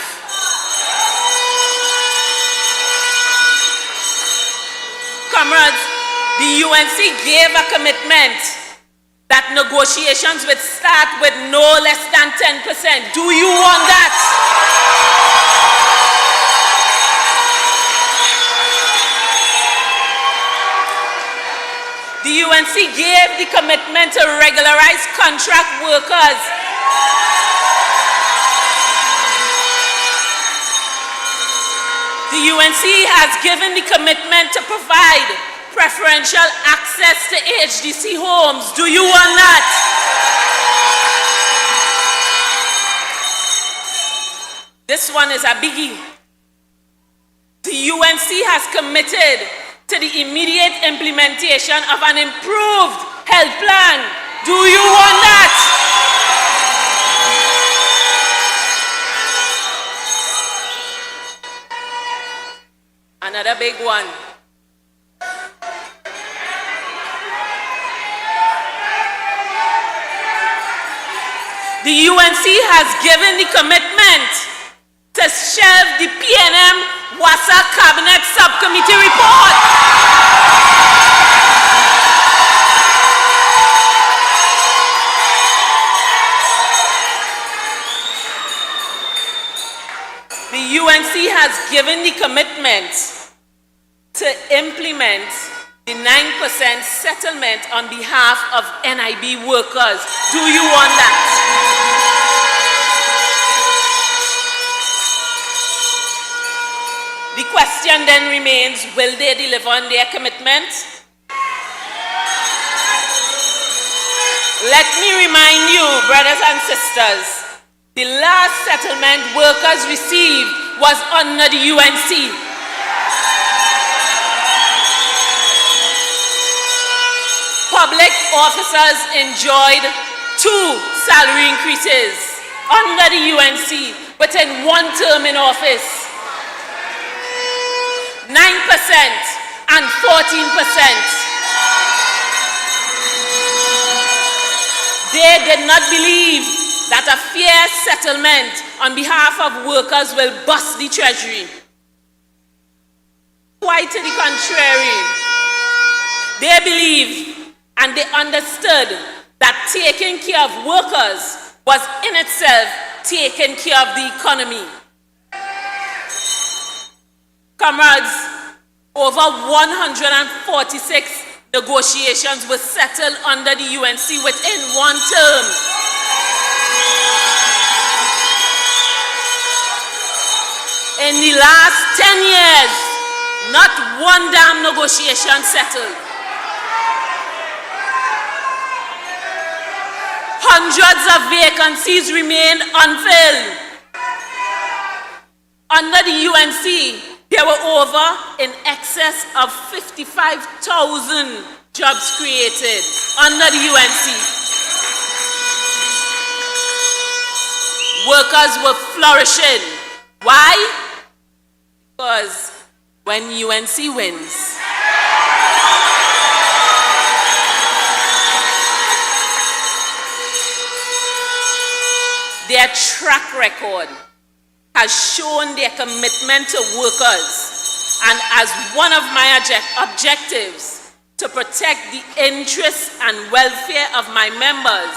Comrades, the UNC gave a commitment that negotiations would start with no less than 10%. Do you want that? The UNC gave the commitment to regularize contract workers. The UNC has given the commitment to provide preferential access to HDC homes. Do you want that? This one is a biggie. The UNC has committed to the immediate implementation of an improved health plan. Do you want that? Another big one. The UNC has given the commitment to shelve the PNM WASA Cabinet Subcommittee report. The UNC has given the commitment to implement the 9% settlement on behalf of NIB workers. Do you want that? The question then remains, will they deliver on their commitment? Let me remind you, brothers and sisters, the last settlement workers received was under the UNC. Public officers enjoyed 2 salary increases under the UNC within 1 term in office. 9% and 14%. They did not believe that a fair settlement on behalf of workers will bust the treasury. Quite to the contrary, they believed and they understood that taking care of workers was in itself taking care of the economy. Comrades, over 146 negotiations were settled under the UNC within 1 term. In the last 10 years, not 1 damn negotiation settled. Hundreds of vacancies remain unfilled. Under the UNC, there were over in excess of 55,000 jobs created under the UNC. Workers were flourishing. Why? Because when UNC wins, their track record has shown their commitment to workers, and as one of my objectives to protect the interests and welfare of my members,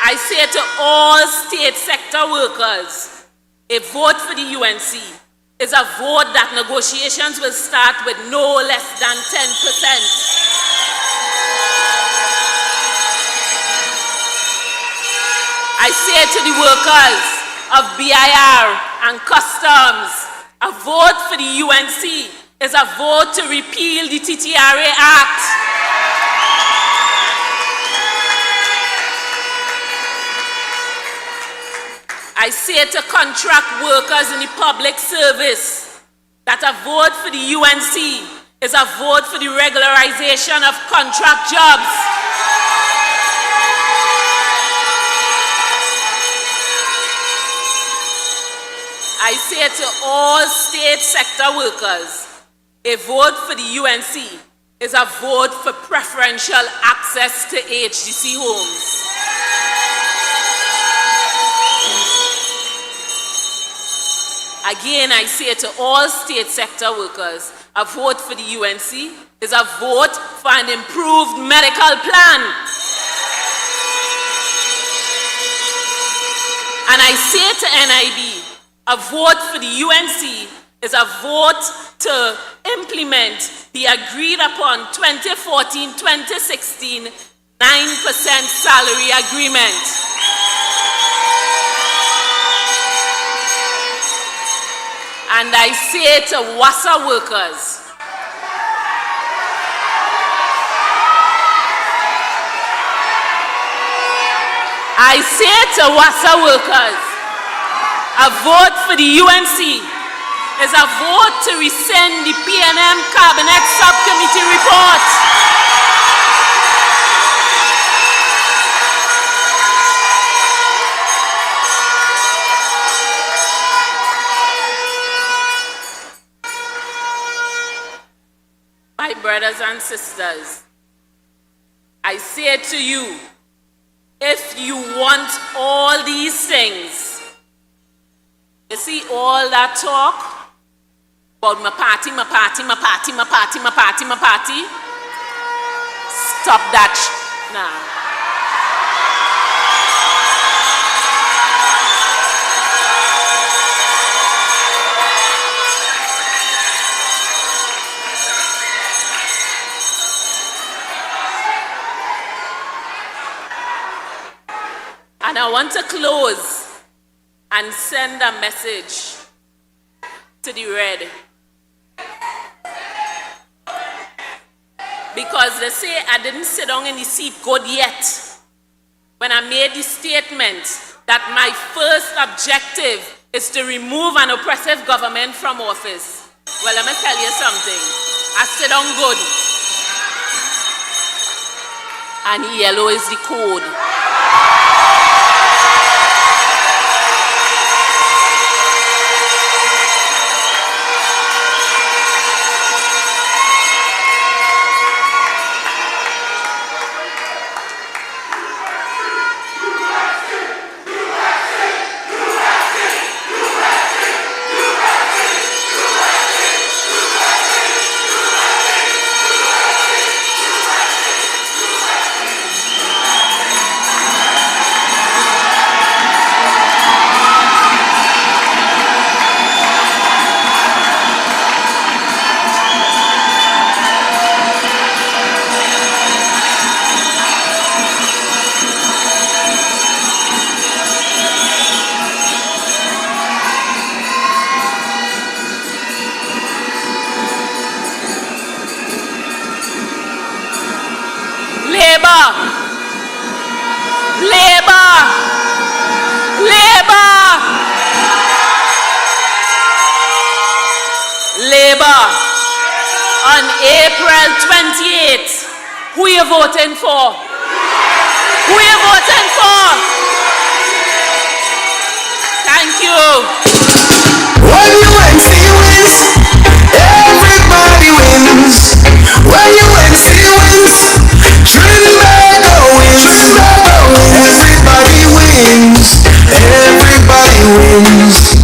I say to all state sector workers, a vote for the UNC is a vote that negotiations will start with no less than 10%. I say to the workers of BIR and customs, A vote for the UNC is a vote to repeal the TTRA Act. I say to contract workers in the public service that a vote for the UNC is a vote for the regularization of contract jobs. I say to all state sector workers, a vote for the UNC is a vote for preferential access to HDC homes. Again, I say to all state sector workers, a vote for the UNC is a vote for an improved medical plan. And I say to NIB, a vote for the UNC is a vote to implement the agreed upon 2014-2016 9% salary agreement. And I say to WASA workers, a vote for the UNC is a vote to rescind the PNM Cabinet Subcommittee report. My brothers and sisters, I say to you, if you want all these things, you see all that talk about my party, stop that now. And I want to close and send a message to the Red. Because they say I didn't sit down in the seat good yet when I made the statement that my first objective is to remove an oppressive government from office. Well, let me tell you something. I sit down good. And yellow is the code. On April 28th, who are you voting for? Who are you voting for? Thank you. When UNC wins, everybody wins. When UNC wins, Trinidad wins. Everybody wins. Everybody wins.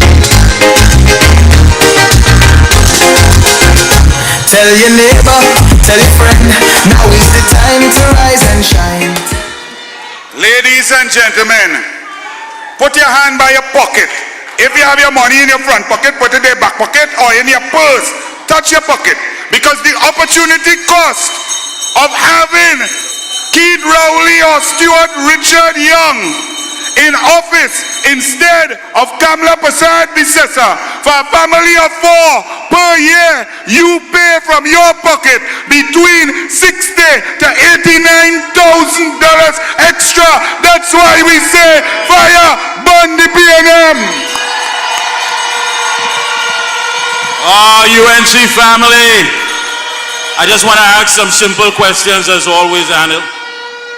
Tell your neighbor, tell your friend, now is the time to rise and shine. Ladies and gentlemen, put your hand by your pocket. If you have your money in your front pocket, put it in your back pocket or in your purse. Touch your pocket. Because the opportunity cost of having Keith Rowley or Stuart Richard Young in office office instead of Kamla Persad-Bissessar. For a family of 4 per year, you pay from your pocket between $60,000 to $89,000 extra. That's why we say fire, burn the PNM. UNC family, I just want to ask some simple questions as always, and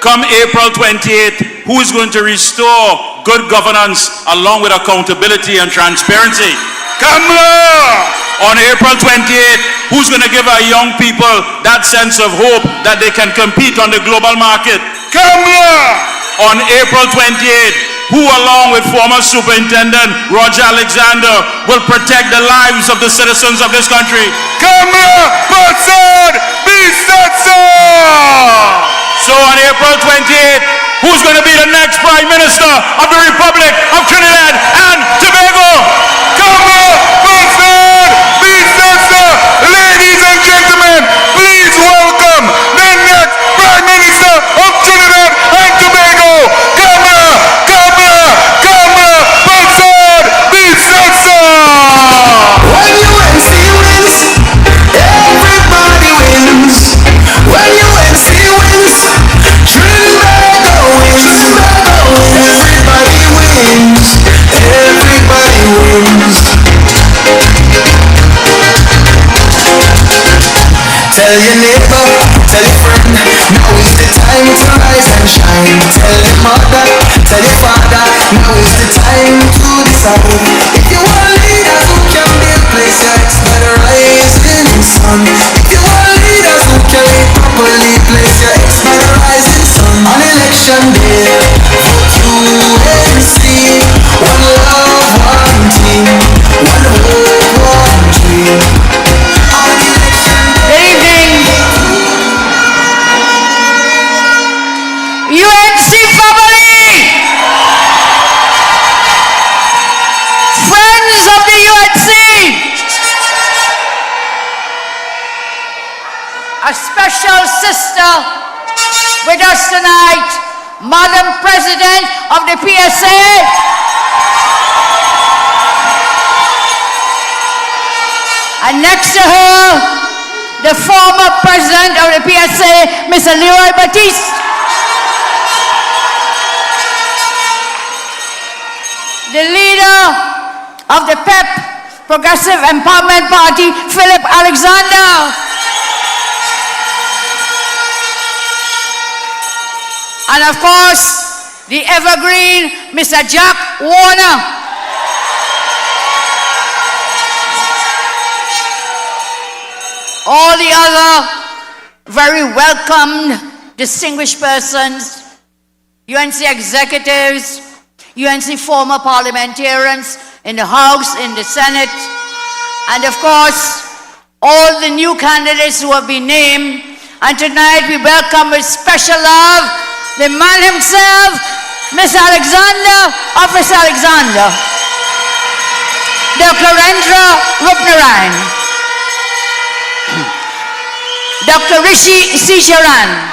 come April 28th, who is going to restore good governance along with accountability and transparency? Kamla! On April 28th, who's going to give our young people that sense of hope that they can compete on the global market? Kamla! On April 28th, who along with former Superintendent Roger Alexander will protect the lives of the citizens of this country? Kamla Persad-Bissessar! So on April 28th, who's going to be the next Prime Minister of the Republic of Trinidad and Tobago? Kamla Persad-Bissessar! Ladies and gentlemen, please welcome the next Prime Minister of Trinidad and Tobago, Kamla Persad-Bissessar! When UNC wins, everybody wins. When UNC wins, Trinidad wins. Everybody wins. Everybody wins. Tell your neighbor, tell your friend, now is the time to rise and shine. Tell your mother, tell your father, now is the time to decide. If you want leaders who can build places by the rising sun, if you want leaders who can lead properly, place your eggs by the rising sun. On election day, vote UNC. One love, one team, one hope, one dream. On election day. Good evening. UNC family! Friends of the UNC! A special sister with us tonight, Madam President of the PSA. And next to her, the former president of the PSA, Mr. Leroy Batiste. The leader of the PEP, Progressive Empowerment Party, Philip Alexander. And of course, the evergreen, Mr. Jack Warner. All the other very welcomed, distinguished persons, UNC executives, UNC former parliamentarians in the House, in the Senate, and of course, all the new candidates who have been named. And tonight we welcome with special love the man himself, Mr. Alexander, Officer Alexander, Dr. Rendra Rupnaran, Dr. Rishi Sijaran,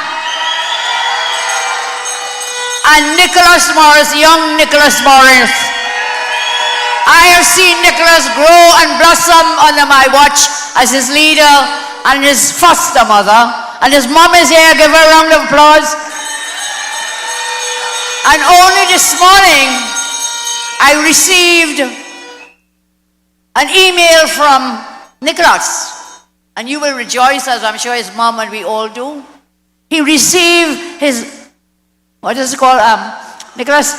and Nicholas Morris, young Nicholas Morris. I have seen Nicholas grow and blossom under my watch as his leader and his foster mother. And his mom is here, give her a round of applause. And only this morning, I received an email from Nicholas. And you will rejoice, as I'm sure his mom and we all do. He received his, what is it called, Nicholas?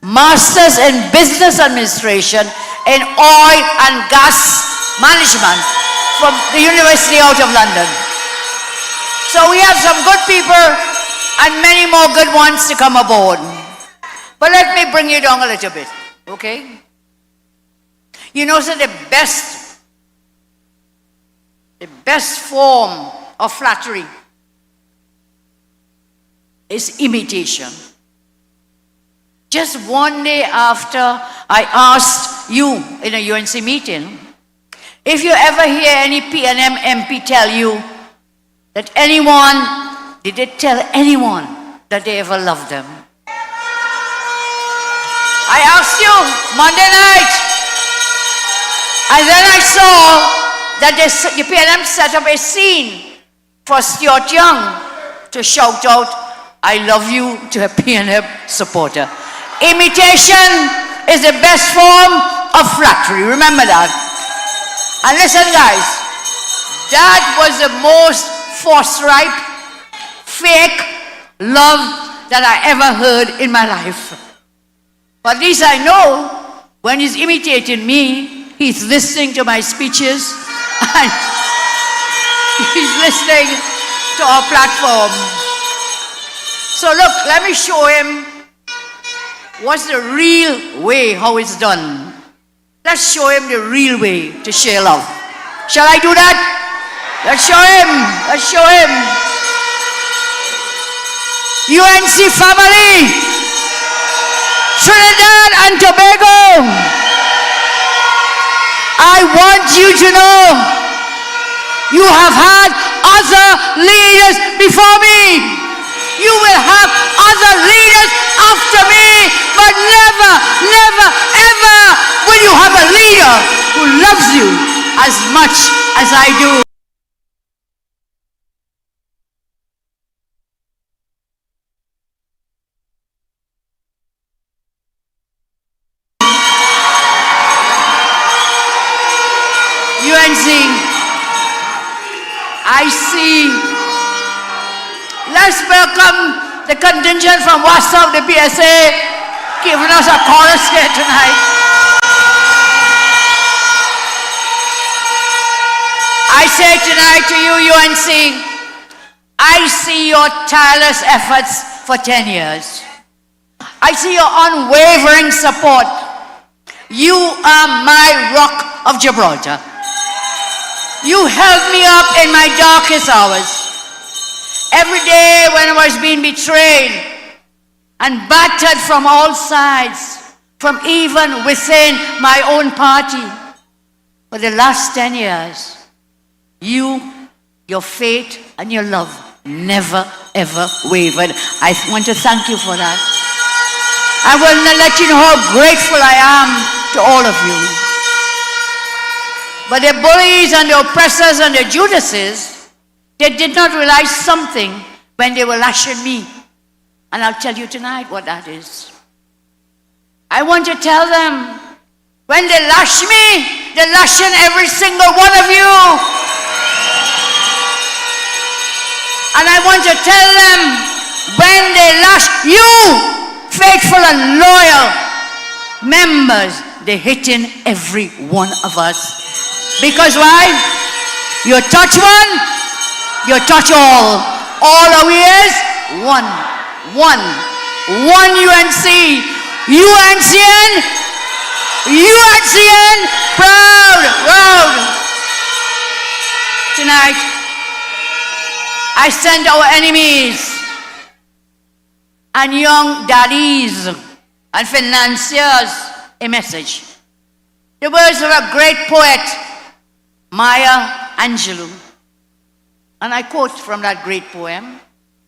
Masters in Business Administration in Oil and Gas Management from the University out of London. So we have some good people and many more good ones to come aboard. But let me bring you down a little bit, okay? You know, so the best form of flattery is imitation. Just one day after I asked you in a UNC meeting, if you ever hear any PNM MP tell you that did they tell anyone that they ever loved them? I asked you Monday night, and then I saw that the PNM set up a scene for Stuart Young to shout out, "I love you," to a PNM supporter. Imitation is the best form of flattery. Remember that. And listen, guys, that was the most forthright, fake love that I ever heard in my life. But at least I know when he's imitating me, he's listening to my speeches and he's listening to our platform. So look, let me show him what's the real way, how it's done. Let's show him the real way to share love. Shall I do that? Let's show him. Let's show him. UNC family, Trinidad and Tobago, I want you to know you have had other leaders before me. You will have other leaders after me, but never, never, ever will you have a leader who loves you as much as I do. UNC, I see. Let's welcome the contingent from Warsaw, the PSA, giving us a chorus here tonight. I say tonight to you, UNC, I see your tireless efforts for 10 years. I see your unwavering support. You are my rock of Gibraltar. You held me up in my darkest hours. Every day when I was being betrayed and battered from all sides, from even within my own party. For the last 10 years, you, your faith, and your love never, ever wavered. I want to thank you for that. I will let you know how grateful I am to all of you. But the bullies and the oppressors and the Judases, they did not realize something when they were lashing me. And I'll tell you tonight what that is. I want to tell them, when they lash me, they're lashing every single one of you. And I want to tell them, when they lash you, faithful and loyal members, they're hitting every one of us. Because why? You touch one, you touch all. All are we is one. One. One UNC. UNCN. UNCN. Proud. Proud. Tonight, I send our enemies and young daddies and financiers a message. The words of a great poet, Maya Angelou. And I quote from that great poem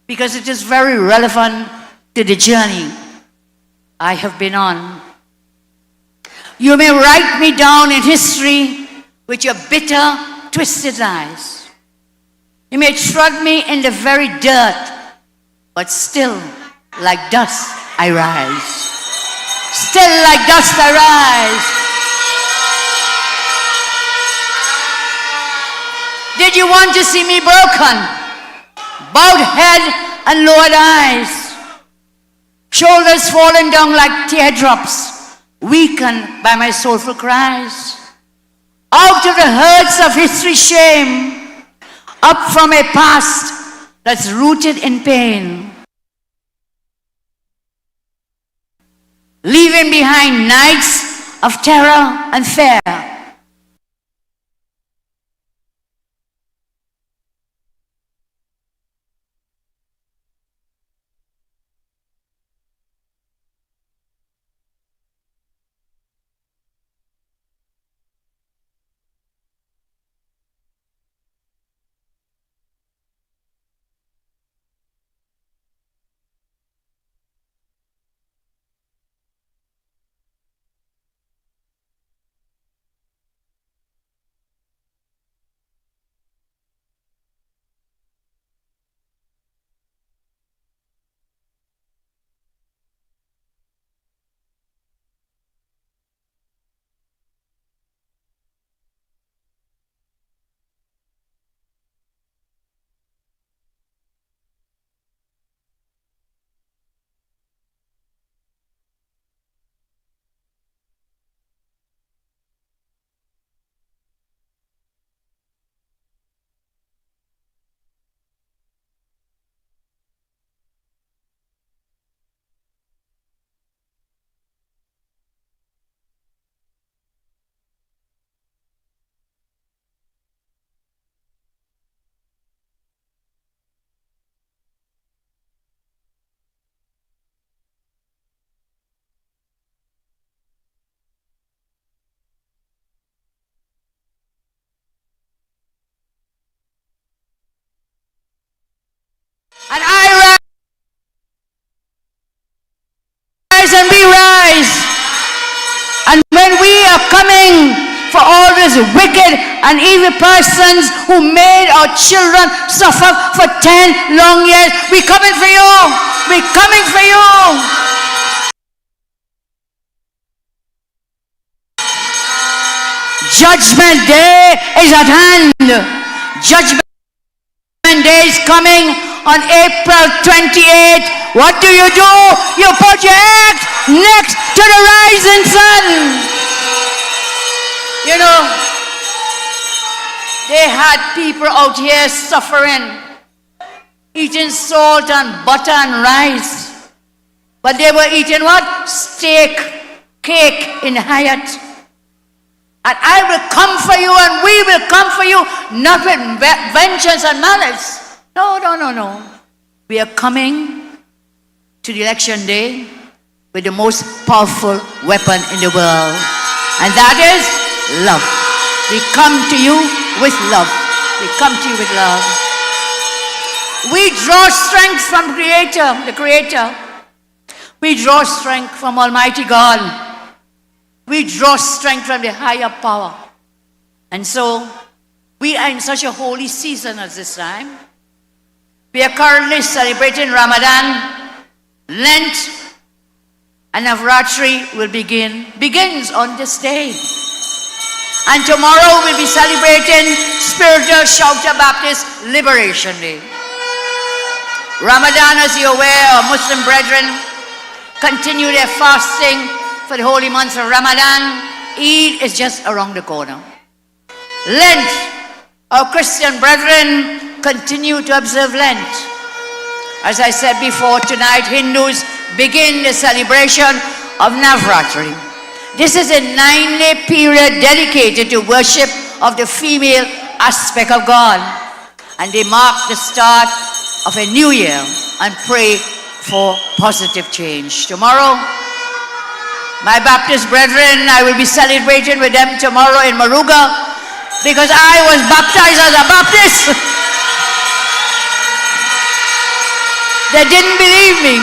because it is very relevant to the journey I have been on. You may write me down in history with your bitter, twisted lies. You may trod me in the very dirt, but still, like dust, I rise. Still like dust, I rise. Did you want to see me broken? Bowed head and lowered eyes. Shoulders falling down like teardrops, weakened by my soulful cries. Out of the hurts of history's shame, up from a past that's rooted in pain. Leaving behind nights of terror and fear. And I rise and we rise. And when we are coming for all these wicked and evil persons who made our children suffer for 10 long years, we're coming for you. We're coming for you. Judgment Day is at hand. Judgment Day is coming on April 28th. What do? You put your axe next to the rising sun. You know, they had people out here suffering, eating salt and butter and rice. But they were eating what? Steak, cake in Hyatt. And I will come for you and we will come for you, not with vengeance and malice. No, no, no, no. We are coming to the election day with the most powerful weapon in the world. And that is love. We come to you with love. We come to you with love. We draw strength from the Creator. We draw strength from Almighty God. We draw strength from the higher power. And so, we are in such a holy season at this time. We are currently celebrating Ramadan. Lent and Navratri begins on this day. And tomorrow we'll be celebrating Spiritual Shouter Baptist Liberation Day. Ramadan, as you're aware, our Muslim brethren continue their fasting for the holy month of Ramadan. Eid is just around the corner. Lent, our Christian brethren continue to observe Lent. As I said before, tonight Hindus begin the celebration of Navratri. This is a 9-day period dedicated to worship of the female aspect of God. And they mark the start of a new year and pray for positive change. Tomorrow, my Baptist brethren, I will be celebrating with them tomorrow in Maruga because I was baptized as a Baptist. They didn't believe me.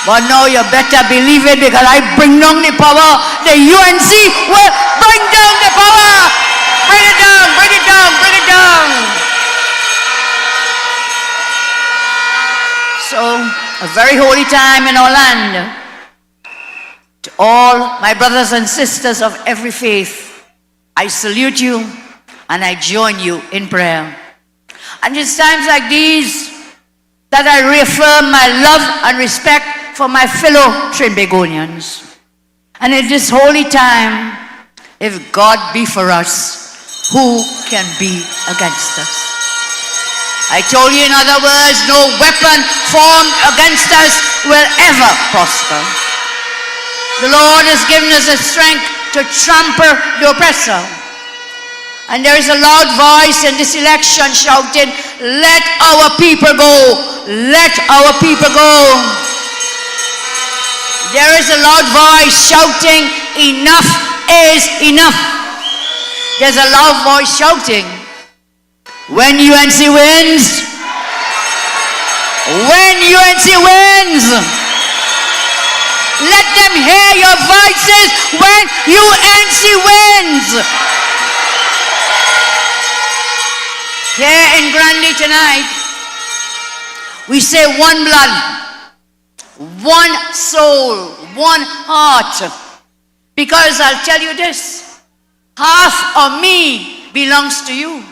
But now you better believe it because I bring down the power. The UNC will bring down the power. Bring it down, bring it down, bring it down. So, a very holy time in our land. To all my brothers and sisters of every faith, I salute you and I join you in prayer. And it's times like these that I reaffirm my love and respect for my fellow Trinbagonians. And in this holy time, if God be for us, who can be against us? I told you, in other words, no weapon formed against us will ever prosper. The Lord has given us the strength to trample the oppressor. And there is a loud voice in this election shouting, let our people go, let our people go. There is a loud voice shouting, enough is enough. There's a loud voice shouting, when UNC wins, when UNC wins, let them hear your voices when UNC wins. Here in Grande tonight, we say one blood, one soul, one heart. Because I'll tell you this, half of me belongs to you,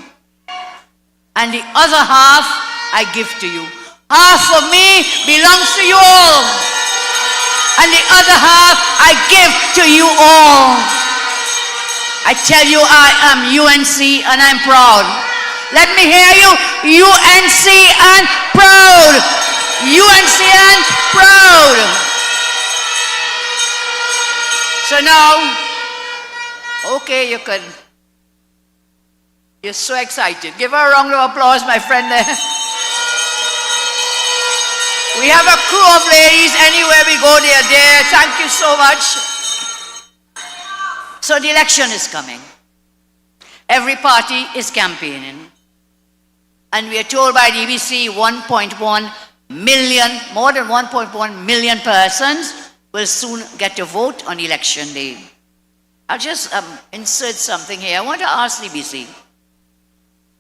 and the other half I give to you. Half of me belongs to you all, and the other half I give to you all. I tell you, I am UNC and I'm proud. Let me hear you, UNC and proud. UNC and proud. So now, okay, you can. You're so excited. Give her a round of applause, my friend there. We have a crew of ladies. Anywhere we go, they are there. Thank you so much. So the election is coming. Every party is campaigning. And we are told by the EBC 1.1 million, more than 1.1 million persons will soon get to vote on election day. I'll just insert something here. I want to ask the EBC.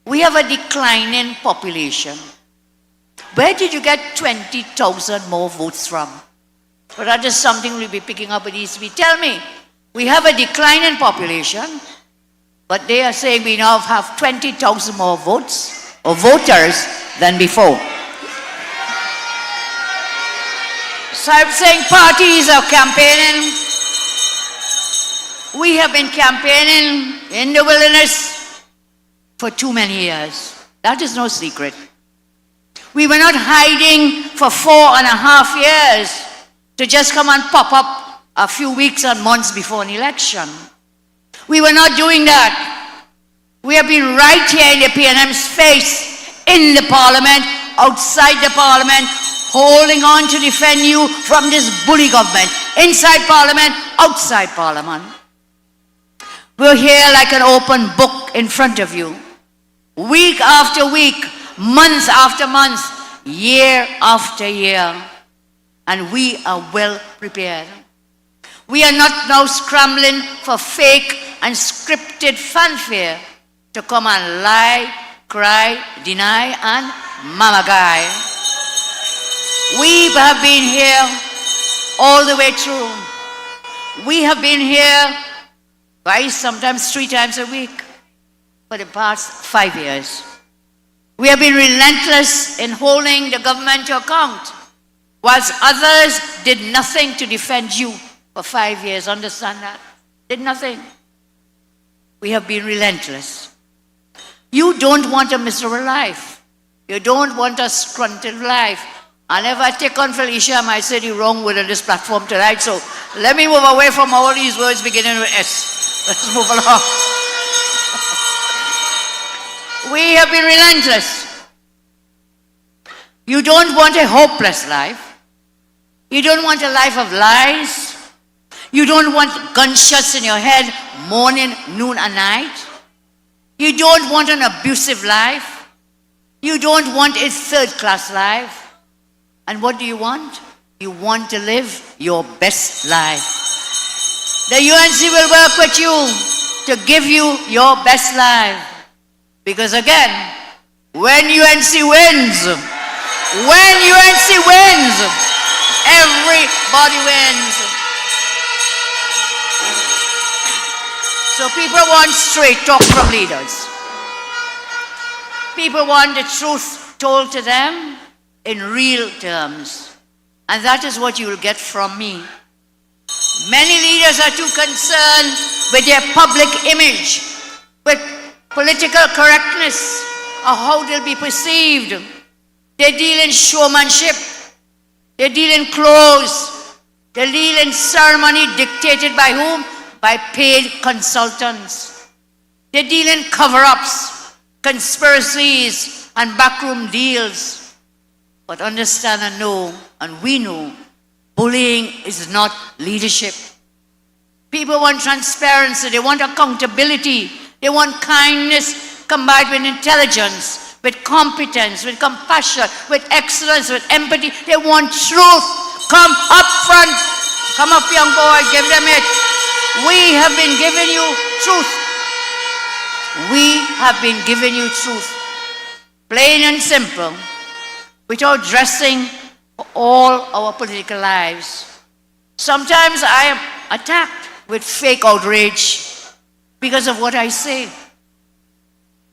We have a declining population. Where did you get 20,000 more votes from? But that is something we'll be picking up with ECB. Tell me, we have a declining population, but they are saying we now have 20,000 more votes or voters than before. So I'm saying parties are campaigning. We have been campaigning in the wilderness for too many years. That is no secret. We were not hiding for 4.5 years to just come and pop up a few weeks and months before an election. We were not doing that. We have been right here in the PNM's face, in the parliament, outside the parliament, holding on to defend you from this bully government, inside parliament, outside parliament. We're here like an open book in front of you, week after week, month after month, year after year, and we are well prepared. We are not now scrambling for fake and scripted fanfare to come and lie, cry, deny, and mamagai. We have been here all the way through. We have been here twice, sometimes 3 times a week for the past 5 years. We have been relentless in holding the government to account, whilst others did nothing to defend you for 5 years. Understand that? Did nothing. We have been relentless. You don't want a miserable life. You don't want a stunted life. And if I take on Felicia, I might say the wrong word on this platform tonight. So let me move away from all these words beginning with S. Let's move along. We have been relentless. You don't want a hopeless life. You don't want a life of lies. You don't want gunshots in your head morning, noon, and night. You don't want an abusive life. You don't want a third-class life. And what do you want? You want to live your best life. The UNC will work with you to give you your best life. Because again, when UNC wins, everybody wins. So people want straight talk from leaders. People want the truth told to them in real terms. And that is what you will get from me. Many leaders are too concerned with their public image, with political correctness, or how they'll be perceived. They deal in showmanship. They deal in clothes. They deal in ceremony dictated by whom? By paid consultants. They deal in cover-ups, conspiracies, and backroom deals. But understand and know, and we know, bullying is not leadership. People want transparency, they want accountability, they want kindness combined with intelligence, with competence, with compassion, with excellence, with empathy. They want truth. Come up front. Come up, young boy, give them it. We have been giving you truth. We have been giving you truth. Plain and simple. Without dressing for all our political lives. Sometimes I am attacked with fake outrage because of what I say.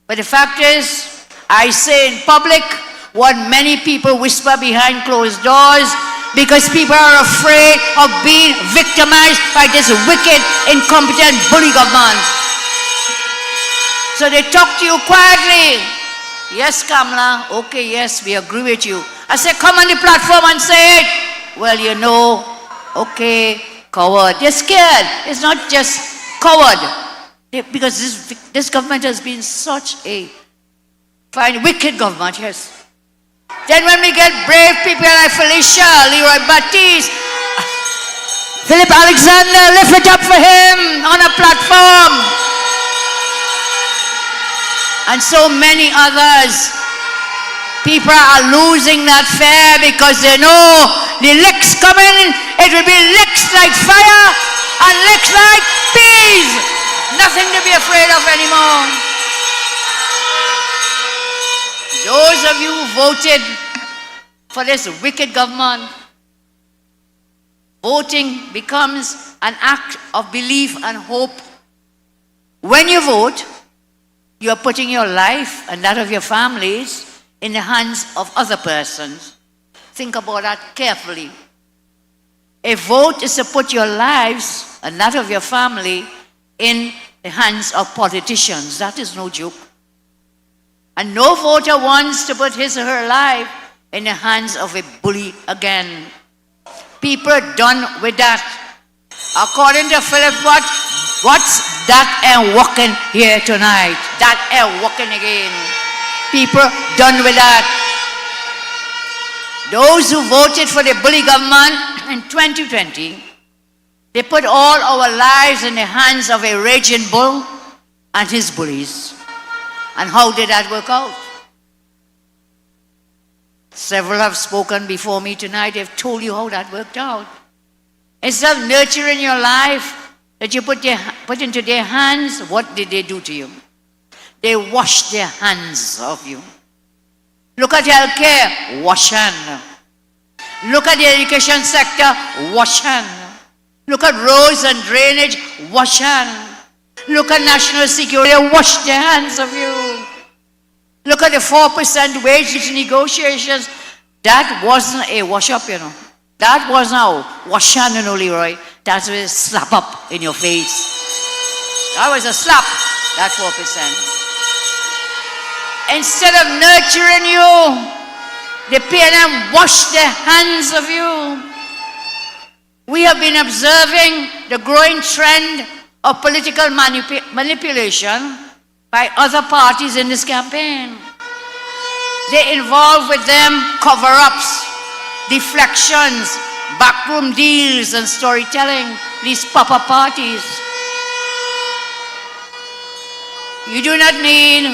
But the fact is, I say in public what many people whisper behind closed doors because people are afraid of being victimized by this wicked, incompetent bully government. So they talk to you quietly. Yes, Kamla, okay, yes, we agree with you. I say, come on the platform and say it. Well, you know, okay, coward. They're scared. It's not just coward. Because this government has been such a fine, wicked government, yes. Then when we get brave people like Felicia, Leroy Baptiste, Philip Alexander, lift it up for him on a platform. And so many others People are losing that fear because they know the licks coming. It will be licks like fire and licks like peas. Nothing to be afraid of anymore. Those of you who voted for this wicked government, voting becomes an act of belief and hope. When you vote, you are putting your life and that of your families in the hands of other persons. Think about that carefully. A vote is to put your lives and that of your family in the hands of politicians. That is no joke. And no voter wants to put his or her life in the hands of a bully again. People are done with that. According to Philip, what's that and walking here tonight? That and walking again. People done with that. Those who voted for the bully government in 2020, they put all our lives in the hands of a raging bull and his bullies. And how did that work out? Several have spoken before me tonight. They've told you how that worked out. Instead of nurturing your life that you put into their hands, what did they do to you? They wash their hands of you. Look at healthcare, wash hand. Look at the education sector, wash hand. Look at roads and drainage, wash hand. Look at national security, wash their hands of you. Look at the 4% wage negotiations. That wasn't a wash up, you know. That wasn't a wash hand and only, Roy. That was a slap up in your face. That was a slap, that 4%. Instead of nurturing you, the PNM washed their hands of you. We have been observing the growing trend of political manipulation by other parties in this campaign. They involve with them cover-ups, deflections, backroom deals, and storytelling, these pop-up parties. You do not need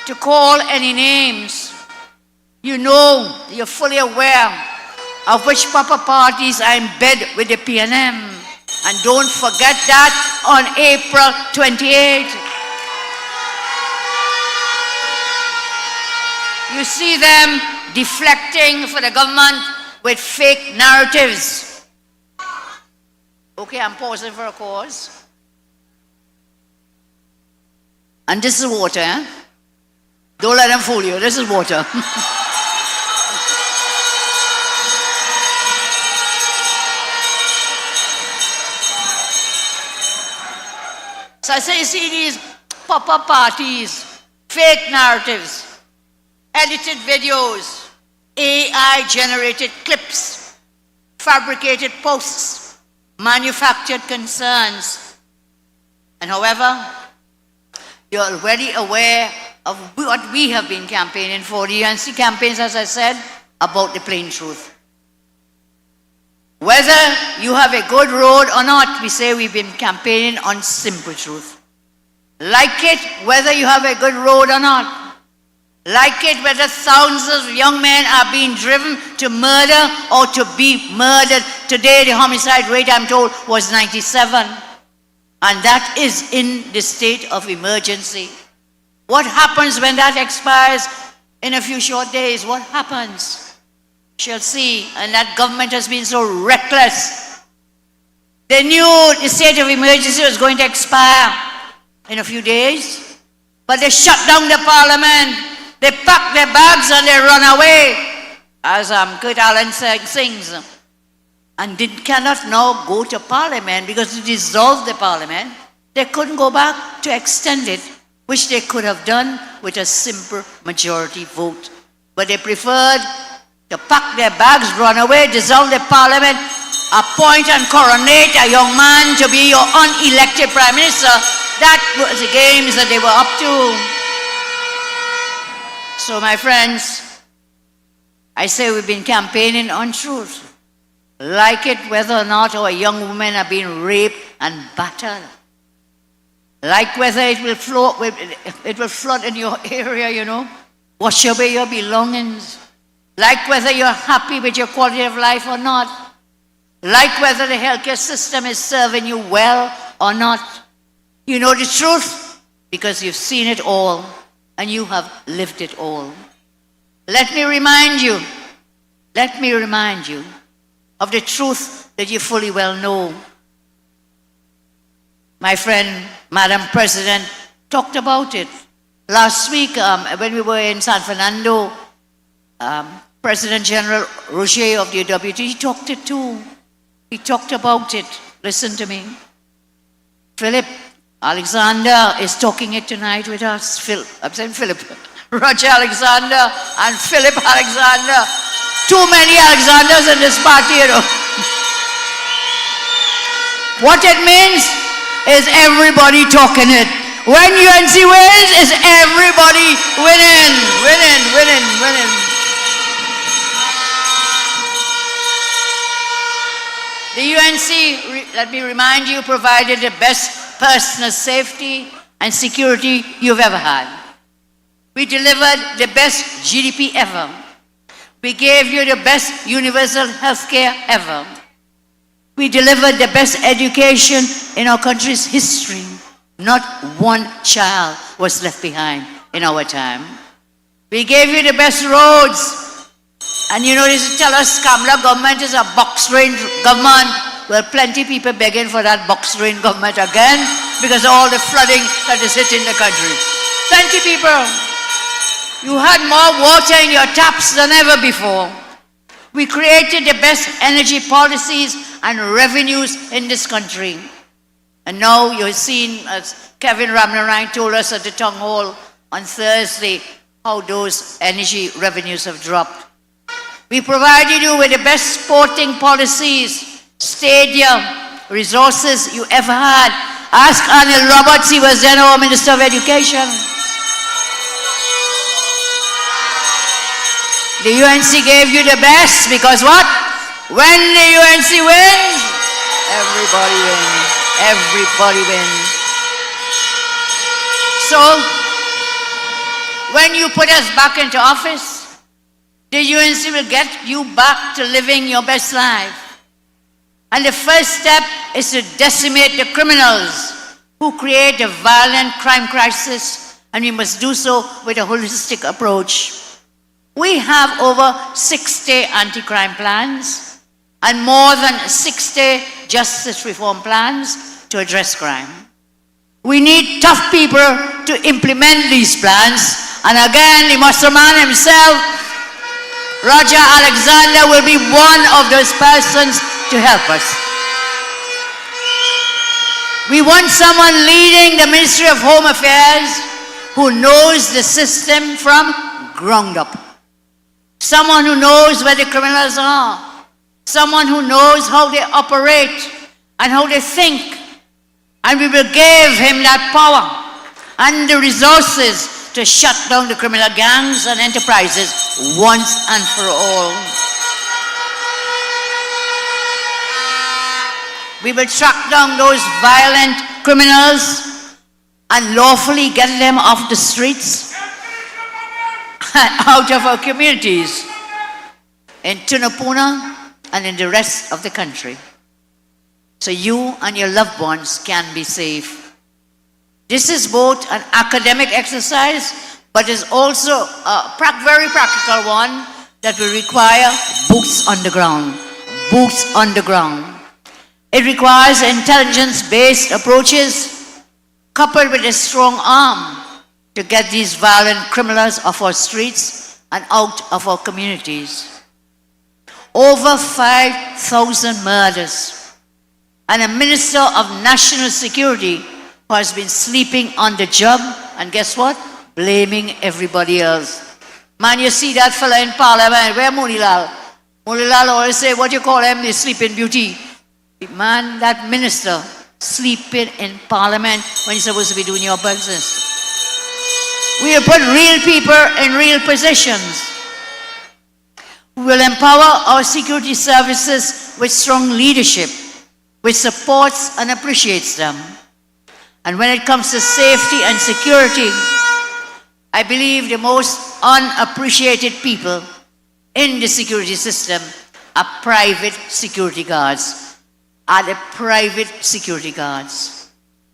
to call any names. You know, you're fully aware of which pop-up parties are in bed with the PNM. And don't forget that on April 28th. You see them deflecting for the government with fake narratives. Okay, I'm pausing for a cause. And this is water, eh? Don't let them fool you. This is water. So I say, you see these pop-up parties, fake narratives, edited videos, AI-generated clips, fabricated posts, manufactured concerns. And however, you're already aware of what we have been campaigning for. The UNC campaigns, as I said, about the plain truth. Whether you have a good road or not, we say we've been campaigning on simple truth. Like it, whether you have a good road or not. Like it, whether thousands of young men are being driven to murder or to be murdered. Today, the homicide rate, I'm told, was 97. And that is in the state of emergency. What happens when that expires in a few short days? What happens? We shall see. And that government has been so reckless. They knew the state of emergency was going to expire in a few days, but they shut down the parliament. They pack their bags and they run away, as Kurt Allen sings. And they cannot now go to parliament because to dissolve the parliament, they couldn't go back to extend it, which they could have done with a simple majority vote. But they preferred to pack their bags, run away, dissolve the parliament, appoint and coronate a young man to be your unelected prime minister. That was the games that they were up to. So my friends, I say we've been campaigning on truth. Like it whether or not our young women are being raped and battered. Like whether it will flood in your area, you know. wash away your belongings, like whether you're happy with your quality of life or not, like whether the healthcare system is serving you well or not. You know the truth because you've seen it all and you have lived it all. Let me remind you of the truth that you fully well know. My friend, Madam President, talked about it. Last week, when we were in San Fernando, President General Roger of the AWT, he talked it too. He talked about it. Listen to me. Philip Alexander is talking it tonight with us. I'm saying Philip. Roger Alexander and Philip Alexander. Too many Alexanders in this party, you know. What it means is everybody talking it. When UNC wins, is everybody winning, winning, winning, winning. The UNC, let me remind you, provided the best personal safety and security you've ever had. We delivered the best GDP ever. We gave you the best universal health care ever. We delivered the best education in our country's history. Not one child was left behind in our time. We gave you the best roads. And you know, they tell us Kamla government is a box-trained government. Well, plenty of people begging for that box-trained government again because of all the flooding that is hitting the country. Plenty of people. You had more water in your taps than ever before. We created the best energy policies and revenues in this country. And now you're seeing, as Kevin Ramnarine told us at the town hall on Thursday, how those energy revenues have dropped. We provided you with the best sporting policies, stadium, resources you ever had. Ask Anil Roberts, he was then our Minister of Education. The UNC gave you the best because what? When the UNC wins, everybody wins. Everybody wins. So, when you put us back into office, the UNC will get you back to living your best life. And the first step is to decimate the criminals who create a violent crime crisis, and we must do so with a holistic approach. We have over 60 anti-crime plans and more than 60 justice reform plans to address crime. We need tough people to implement these plans, and again, the muscle man himself, Roger Alexander, will be one of those persons to help us. We want someone leading the Ministry of Home Affairs who knows the system from ground up. Someone who knows where the criminals are. Someone who knows how they operate and how they think. And we will give him that power and the resources to shut down the criminal gangs and enterprises once and for all. We will track down those violent criminals and lawfully get them off the streets and out of our communities in Tunapuna and in the rest of the country, so you and your loved ones can be safe. This is both an academic exercise, but is also a very practical one that will require boots on the ground. Boots on the ground. It requires intelligence-based approaches coupled with a strong arm to get these violent criminals off our streets and out of our communities. Over 5,000 murders, and a Minister of National Security who has been sleeping on the job, and guess what? Blaming everybody else. Man, you see that fella in Parliament, where Moonilal? Moonilal always say, what you call him, the sleeping beauty. Man, that minister sleeping in Parliament when he's supposed to be doing your business. We will put real people in real positions. We will empower our security services with strong leadership, which supports and appreciates them. And when it comes to safety and security, I believe the most unappreciated people in the security system are private security guards. Are the private security guards.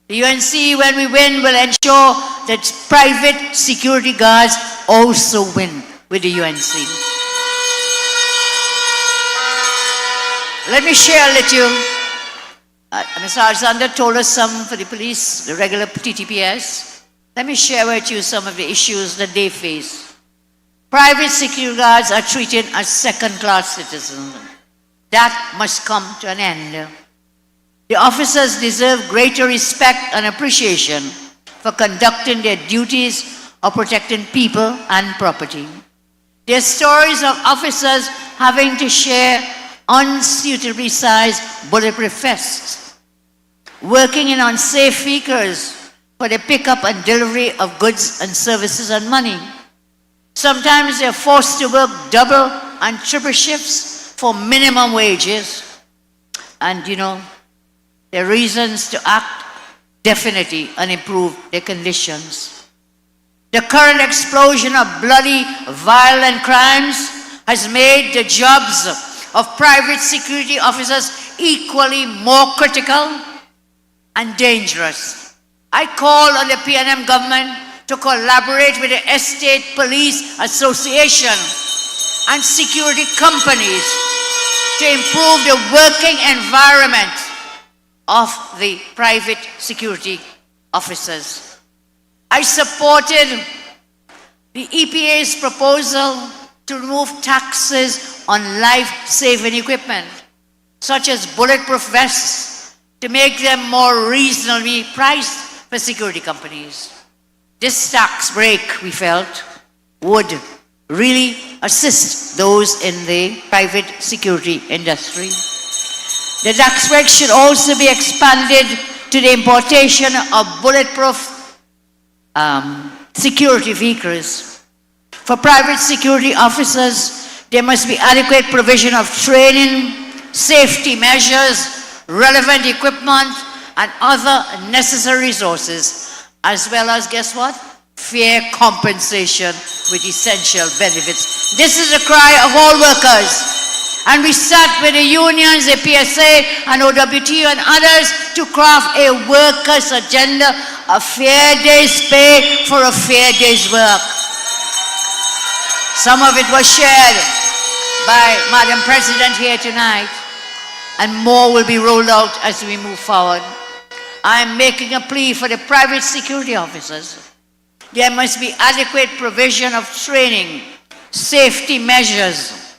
The UNC, when we win, will ensure that private security guards also win with the UNC. Let me share with you. Mr. Alexander told us some for the police, the regular TTPS. Let me share with you some of the issues that they face. Private security guards are treated as second-class citizens. That must come to an end. The officers deserve greater respect and appreciation for conducting their duties of protecting people and property. There are stories of officers having to share unsuitably sized bulletproof vests, working in unsafe vehicles for the pickup and delivery of goods and services and money. Sometimes they're forced to work double and triple shifts for minimum wages. And their reasons to act definitely and improve their conditions. The current explosion of bloody, violent crimes has made the jobs of private security officers equally more critical and dangerous. I call on the PNM government to collaborate with the Estate Police Association and security companies to improve the working environment of the private security officers. I supported the EPA's proposal to remove taxes on life-saving equipment, such as bulletproof vests, to make them more reasonably priced for security companies. This tax break, we felt, would really assist those in the private security industry. The tax break should also be expanded to the importation of bulletproof security vehicles. For private security officers, there must be adequate provision of training, safety measures, relevant equipment, and other necessary resources, as well as, guess what? Fair compensation with essential benefits. This is a cry of all workers. And we sat with the unions, the PSA and OWTO and others to craft a workers' agenda, a fair day's pay for a fair day's work. Some of it was shared by Madam President here tonight, and more will be rolled out as we move forward. I am making a plea for the private security officers. There must be adequate provision of training, safety measures,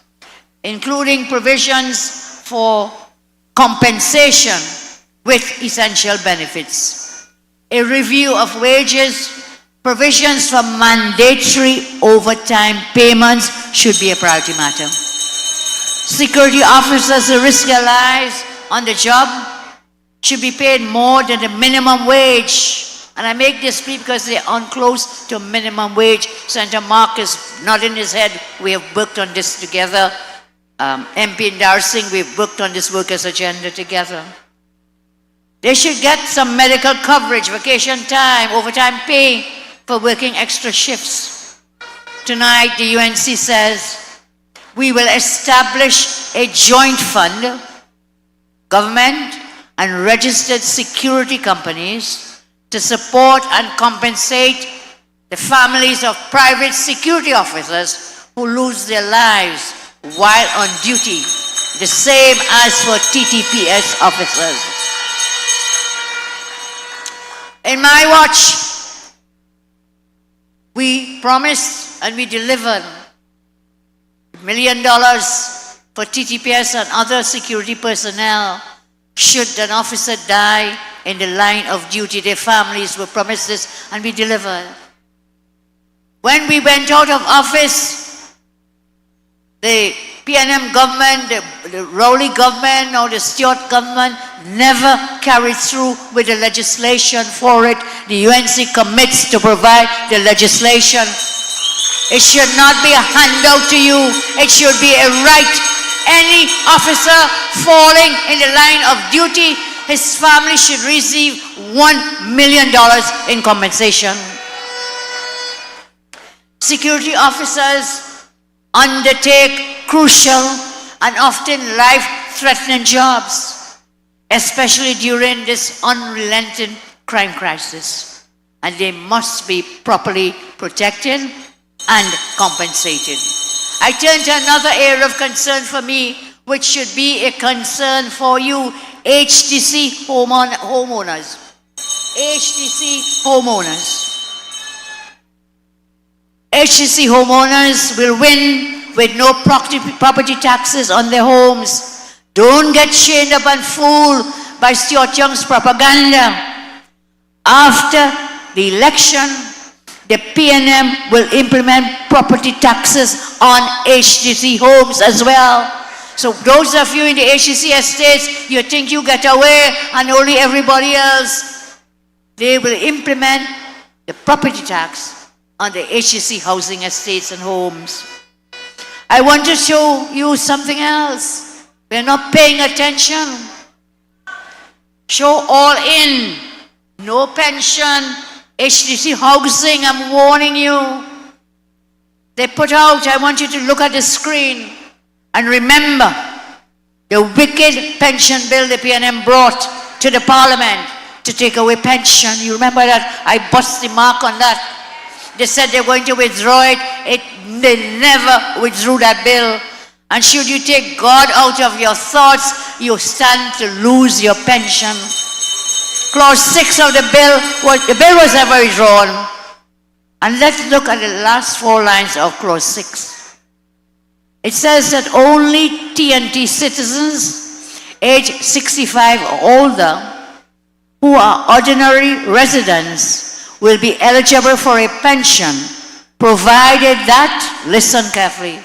including provisions for compensation with essential benefits, a review of wages, provisions for mandatory overtime payments should be a priority matter. Security officers who risk their lives on the job should be paid more than the minimum wage. And I make this plea because they are close to minimum wage. Senator Mark is nodding his head. We have worked on this together. MP Indar Singh, we've worked on this workers' agenda together. They should get some medical coverage, vacation time, overtime pay for working extra shifts. Tonight, the UNC says we will establish a joint fund, government and registered security companies, to support and compensate the families of private security officers who lose their lives while on duty, the same as for TTPS officers. In my watch, we promised and we delivered $1 million for TTPS and other security personnel should an officer die in the line of duty. Their families were promised this, and we delivered. When we went out of office, the PNM government, the Rowley government or the Stewart government never carried through with the legislation for it. The UNC commits to provide the legislation. It should not be a handout to you. It should be a right. Any officer falling in the line of duty, his family should receive $1 million in compensation. Security officers undertake crucial and often life-threatening jobs, especially during this unrelenting crime crisis. And they must be properly protected and compensated. I turn to another area of concern for me, which should be a concern for you, HTC homeowners. HTC homeowners. HTC homeowners will win with no property taxes on their homes. Don't get chained up and fooled by Stuart Young's propaganda. After the election, the PNM will implement property taxes on HTC homes as well. So those of you in the HTC estates, you think you get away and only everybody else, they will implement the property tax on the HTC housing estates and homes. I want to show you something else. We're not paying attention. Show all in, no pension, HTC housing, I'm warning you. They put out, I want you to look at the screen and remember the wicked pension bill the PNM brought to the parliament to take away pension. You remember that? I bust the mark on that. They said they're going to withdraw it. They never withdrew that bill. And should you take God out of your thoughts, you stand to lose your pension. Clause 6 of the bill was never withdrawn. And let's look at the last 4 lines of clause 6. It says that only TNT citizens age 65 or older who are ordinary residents will be eligible for a pension, provided that, listen carefully,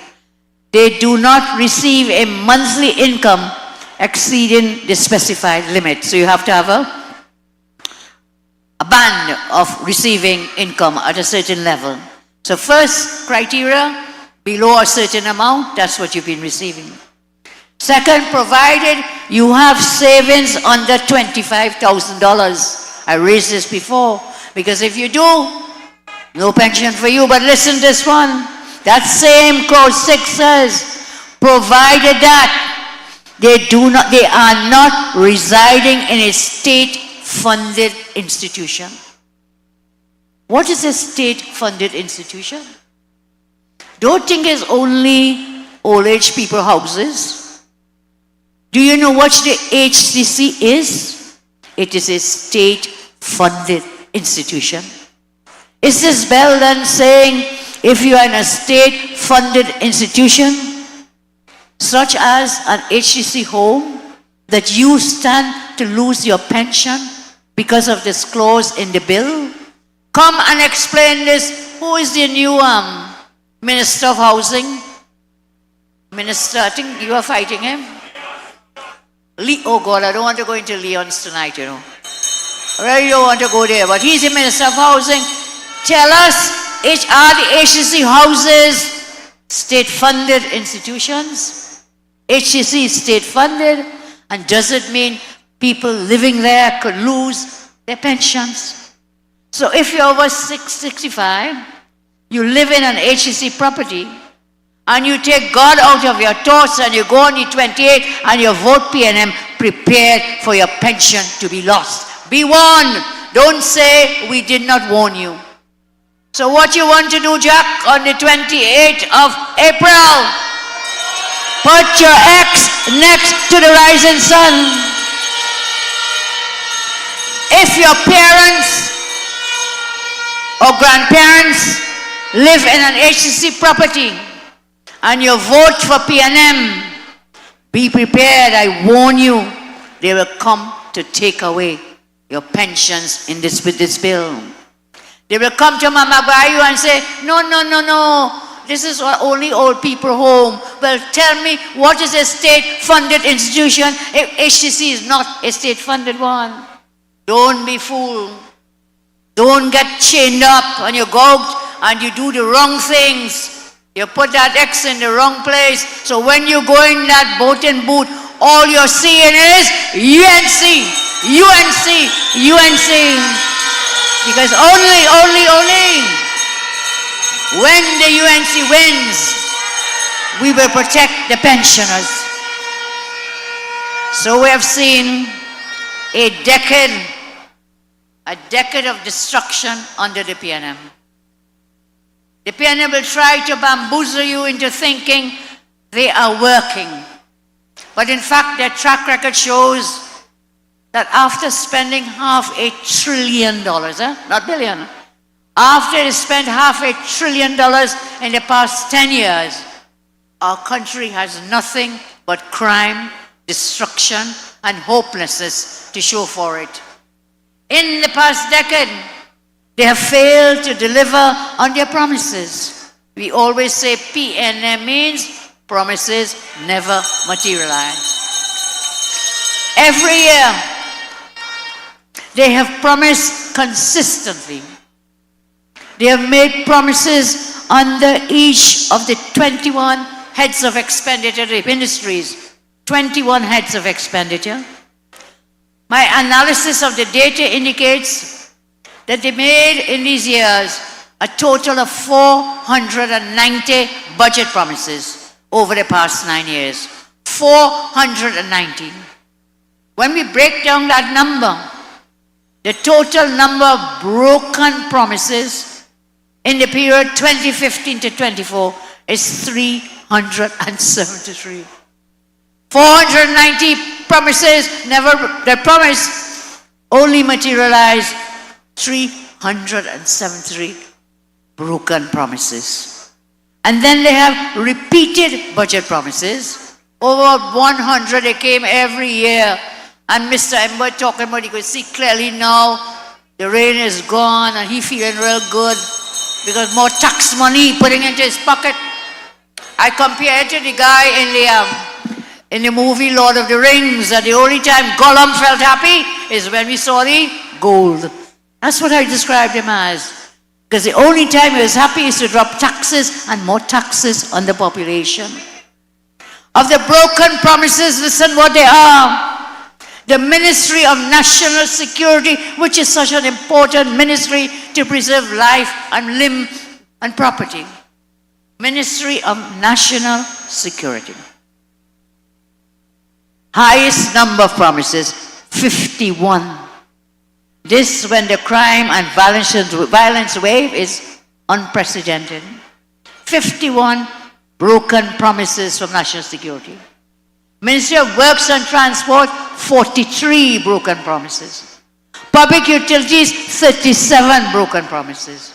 they do not receive a monthly income exceeding the specified limit. So you have to have a band of receiving income at a certain level. So first criteria, below a certain amount, that's what you've been receiving. Second, provided you have savings under $25,000. I raised this before, because if you do, no pension for you. But listen to this one. That same clause 6 says, provided that they are not residing in a state-funded institution. What is a state-funded institution? Don't think it's only old age people houses. Do you know what the HCC is? It is a state-funded institution. Is this bill then saying if you are in a state-funded institution, such as an HCC home, that you stand to lose your pension because of this clause in the bill? Come and explain this. Who is the new Minister of Housing? Minister, I think you are fighting him. Oh God, I don't want to go into Leon's tonight, you know. I really don't want to go there, but he's the Minister of Housing. Tell us, are the HCC houses state-funded institutions? HCC is state-funded, and does it mean people living there could lose their pensions? So if you're over 65, you live in an HCC property, and you take God out of your thoughts and you go on the 28 and you vote PNM, prepared for your pension to be lost. Be warned. Don't say we did not warn you. So what you want to do, Jack, on the 28th of April? Put your X next to the rising sun. If your parents or grandparents live in an HCC property and you vote for PNM, be prepared. I warn you, they will come to take away your pensions with this bill. They will come to Mama Bayu and say, no, this is only old people home. Well, tell me, what is a state-funded institution if HCC is not a state-funded one? Don't be fooled. Don't get chained up and you go out and you do the wrong things. You put that X in the wrong place. So when you go in that voting booth, all you're seeing is UNC. Because only When the UNC wins, we will protect the pensioners. So we have seen a decade of destruction under the PNM. The PNM will try to bamboozle you into thinking they are working. But in fact, their track record shows that after spending $500 billion, not billion, after they spent $500 billion in the past 10 years, our country has nothing but crime, destruction, and hopelessness to show for it. In the past decade, they have failed to deliver on their promises. We always say PNM means promises never materialize. Every year, they have promised consistently. They have made promises under each of the 21 heads of expenditure ministries. 21 heads of expenditure. My analysis of the data indicates that they made in these years a total of 490 budget promises over the past 9 years. 490. When we break down that number, the total number of broken promises in the period 2015 to 24 is 373. 490 promises, the promise only materialized 373 broken promises. And then they have repeated budget promises. Over 100 they came every year. And Mr. Ember talking about, you could see clearly now the rain is gone and he feeling real good because more tax money putting into his pocket. I compare it to the guy in the movie Lord of the Rings, that the only time Gollum felt happy is when we saw the gold. That's what I described him as. Because the only time he was happy is to drop taxes and more taxes on the population. Of the broken promises, listen what they are. The Ministry of National Security, which is such an important ministry to preserve life and limb and property. Ministry of National Security. Highest number of promises, 51. This when the crime and violence wave is unprecedented. 51 broken promises from national security. Ministry of Works and Transport, 43 broken promises. Public Utilities, 37 broken promises.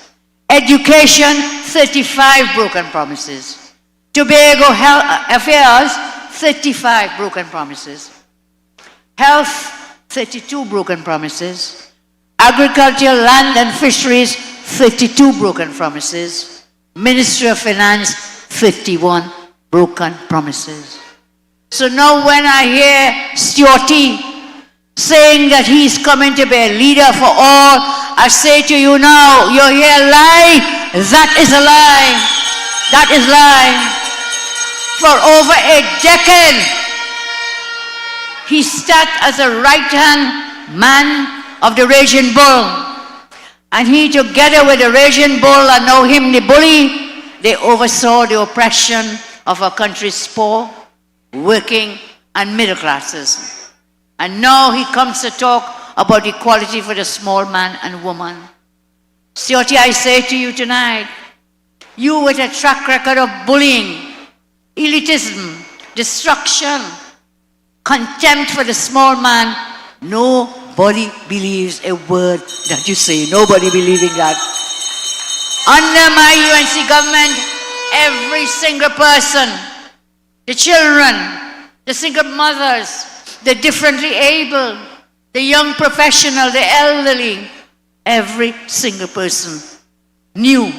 Education, 35 broken promises. Tobago Health Affairs, 35 broken promises. Health, 32 broken promises. Agriculture, Land and Fisheries, 32 broken promises. Ministry of Finance, 51 broken promises. So now when I hear Stuarty saying that he's coming to be a leader for all, I say to you now, you hear a lie? That is a lie. That is lie. For over a decade, he sat as a right-hand man of the Raging Bull. And he, together with the Raging Bull and now him, the bully, they oversaw the oppression of our country's poor, working, and middle classes. And now he comes to talk about equality for the small man and woman. Stuarty, I say to you tonight, you with a track record of bullying, elitism, destruction, contempt for the small man, nobody believes a word that you say. Nobody believing that. Under my UNC government, every single person, the children, the single mothers, the differently able, the young professional, the elderly, every single person knew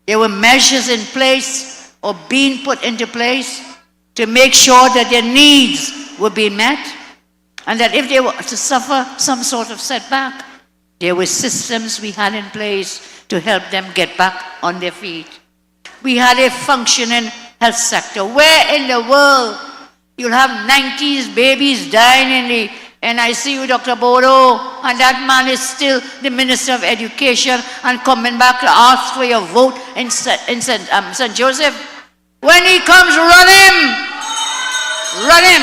there were measures in place or being put into place to make sure that their needs were being met, and that if they were to suffer some sort of setback, there were systems we had in place to help them get back on their feet. We had a functioning health sector. Where in the world you'll have 90s babies dying And I see you, Dr. Bodo, and that man is still the Minister of Education and coming back to ask for your vote in St. Joseph. When he comes, run him! Run him!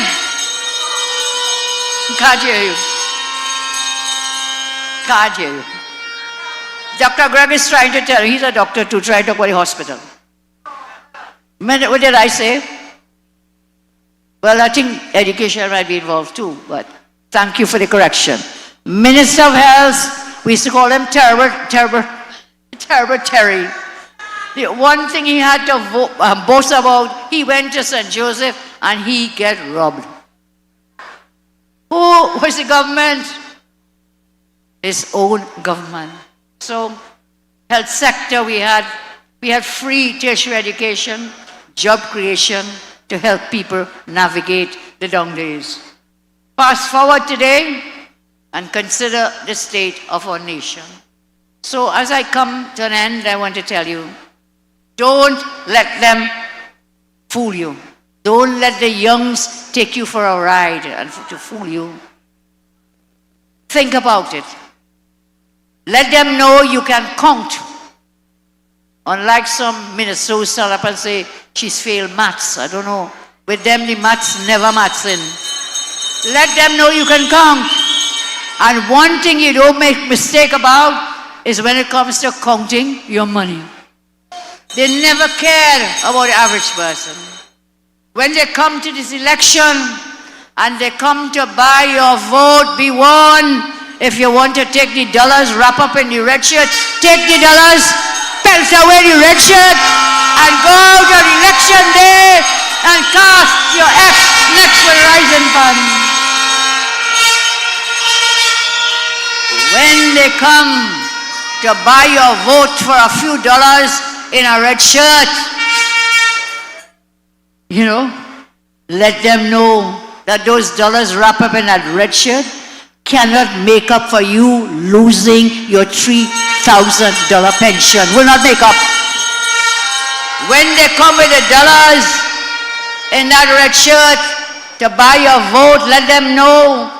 Can't hear you. Can't hear you. Dr. Greg is trying to tell you, he's a doctor too, trying to talk about the hospital. What did I say? Well, I think education might be involved too, but thank you for the correction. Minister of Health, we used to call him Terrible Terry. The one thing he had to boast about, he went to St. Joseph and he get robbed. Who was the government? His own government. So, health sector, we had free tertiary education, job creation to help people navigate the down days. Fast forward today and consider the state of our nation. So as I come to an end, I want to tell you, don't let them fool you. Don't let the youngs take you for a ride and to fool you. Think about it. Let them know you can count. Unlike some Minnesota stand up and say, she's failed maths. I don't know. With them, the maths never maths in. Let them know you can count. And one thing you don't make mistake about is when it comes to counting your money. They never care about the average person. When they come to this election and they come to buy your vote, be warned. If you want to take the dollars, wrap up in the red shirt, take the dollars, pelt away the red shirt, and go out on election day and cast your F next to the Rising Fund. When they come to buy your vote for a few dollars in a red shirt, you know, let them know that those dollars wrapped up in that red shirt cannot make up for you losing your $3,000 pension. Will not make up. When they come with the dollars in that red shirt to buy your vote, let them know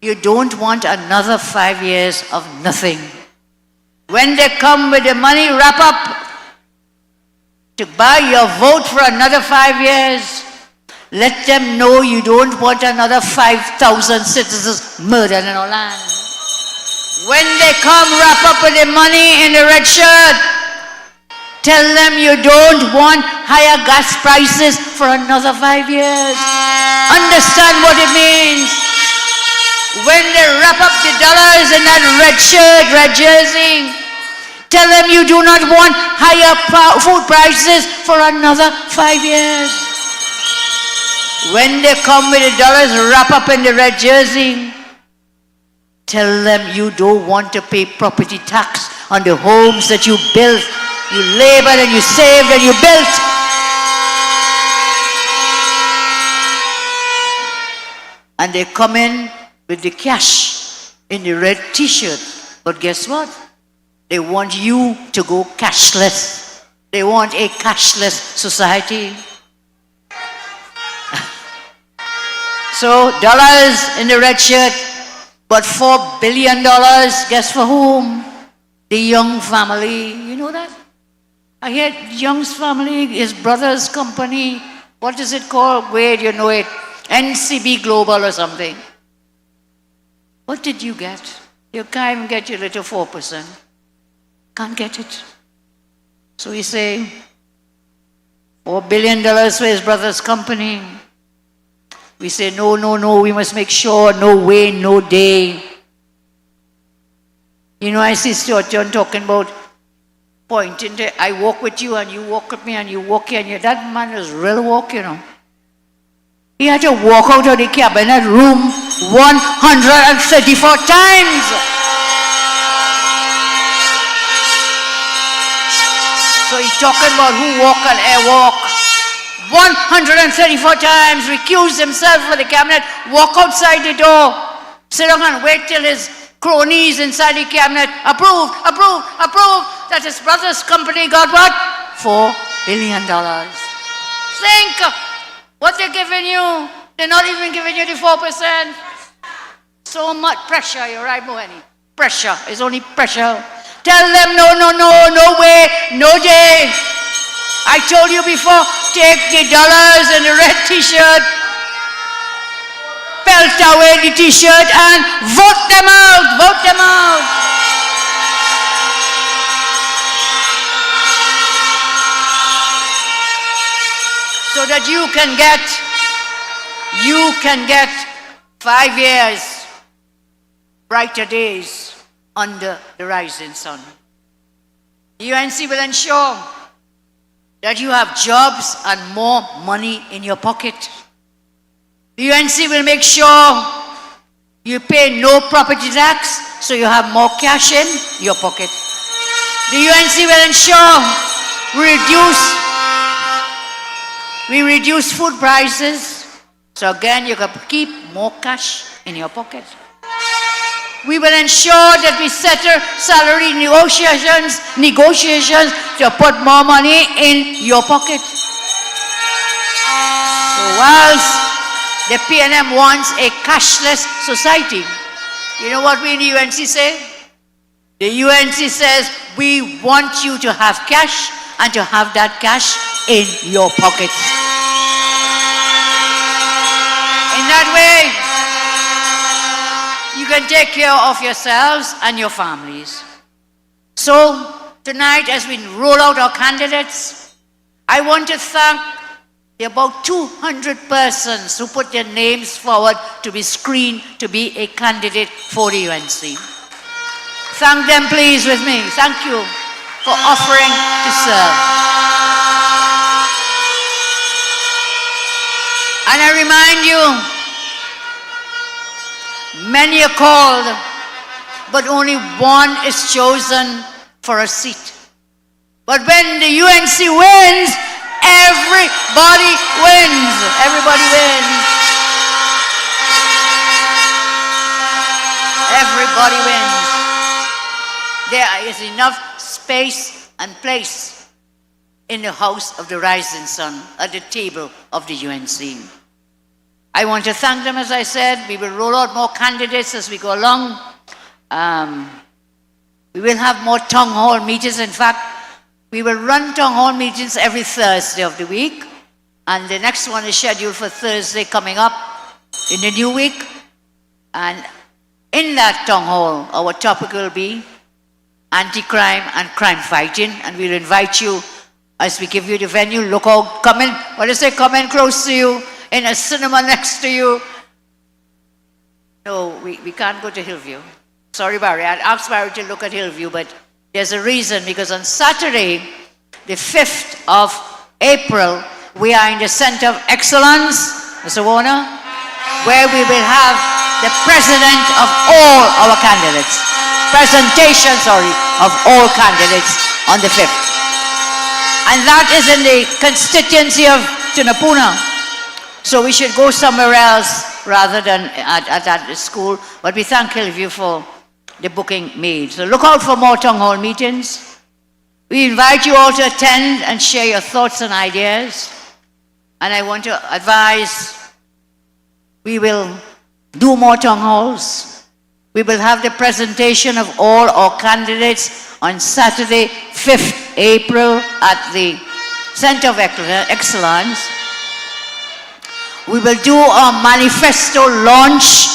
you don't want another 5 years of nothing. When they come with the money wrap up to buy your vote for another 5 years, let them know you don't want another 5,000 citizens murdered in our land. When they come wrap up with the money in the red shirt, tell them you don't want higher gas prices for another 5 years. Understand what it means. When they wrap up the dollars in that red shirt, red jersey, tell them you do not want higher food prices for another 5 years. When they come with the dollars wrap up in the red jersey, tell them you don't want to pay property tax on the homes that you built, you labored and you saved and you built. And they come in with the cash in the red t-shirt. But guess what? They want you to go cashless. They want a cashless society. So, dollars in the red shirt, but $4 billion, guess for whom? The Young family. You know that? I hear Young's family, his brother's company, what is it called? Wait, you know it. NCB Global or something. What did you get? You can't even get your little 4%. Can't get it. So we say, $4 billion for his brother's company. We say, no, no, no, we must make sure, no way, no day. You know, I see Stuart John talking about pointing to, I walk with you and you walk with me and you walk here and you, that man is real walk, you know. He had to walk out of the cabinet room 134 times. So he's talking about who walk and airwalk. 134 times, recused himself for the cabinet, walk outside the door, sit down and wait till his cronies inside the cabinet approve that his brother's company got what? $4 billion. Think what they're giving you. They're not even giving you the 4%. So much pressure, you're right, Moheni. Pressure, it's only pressure. Tell them no, no, no, no way, no day. I told you before, take the dollars and the red t-shirt, belt away the t-shirt and vote them out, vote them out. So that you can get 5 years, brighter days under the rising sun. The UNC will ensure that you have jobs and more money in your pocket. The UNC will make sure you pay no property tax, so you have more cash in your pocket. The UNC will ensure we reduce food prices, so again you can keep more cash in your pocket. We will ensure that we settle salary negotiations to put more money in your pocket. So whilst the PNM wants a cashless society, you know what we in the UNC say? The UNC says we want you to have cash and to have that cash in your pockets. In that way, you can take care of yourselves and your families. So tonight, as we roll out our candidates, I want to thank the about 200 persons who put their names forward to be screened to be a candidate for the UNC. Thank them please with me. Thank you for offering to serve. And I remind you, many are called, but only one is chosen for a seat. But when the UNC wins, everybody wins. Everybody wins. Everybody wins. There is enough space and place in the house of the rising sun, at the table of the UNC. I want to thank them, as I said. We will roll out more candidates as we go along. We will have more town hall meetings. In fact, we will run town hall meetings every Thursday of the week. And the next one is scheduled for Thursday coming up in the new week. And in that town hall, our topic will be anti-crime and crime fighting. And we'll invite you, as we give you the venue, look out, come in, what do you say, come in close to you, in a cinema next to you. No, we can't go to Hillview. Sorry, Barry, I'd asked Barry to look at Hillview, but there's a reason, because on Saturday, the 5th of April, we are in the Center of Excellence, Mr. Warner, where we will have the president of all our candidates. Presentation, of all candidates on the 5th. And that is in the constituency of Tunapuna. So we should go somewhere else rather than at the school. But we thank Hillview for the booking made. So look out for more town hall meetings. We invite you all to attend and share your thoughts and ideas. And I want to advise, we will do more town halls. We will have the presentation of all our candidates on Saturday, 5th April at the Center of Excellence. We will do our manifesto launch.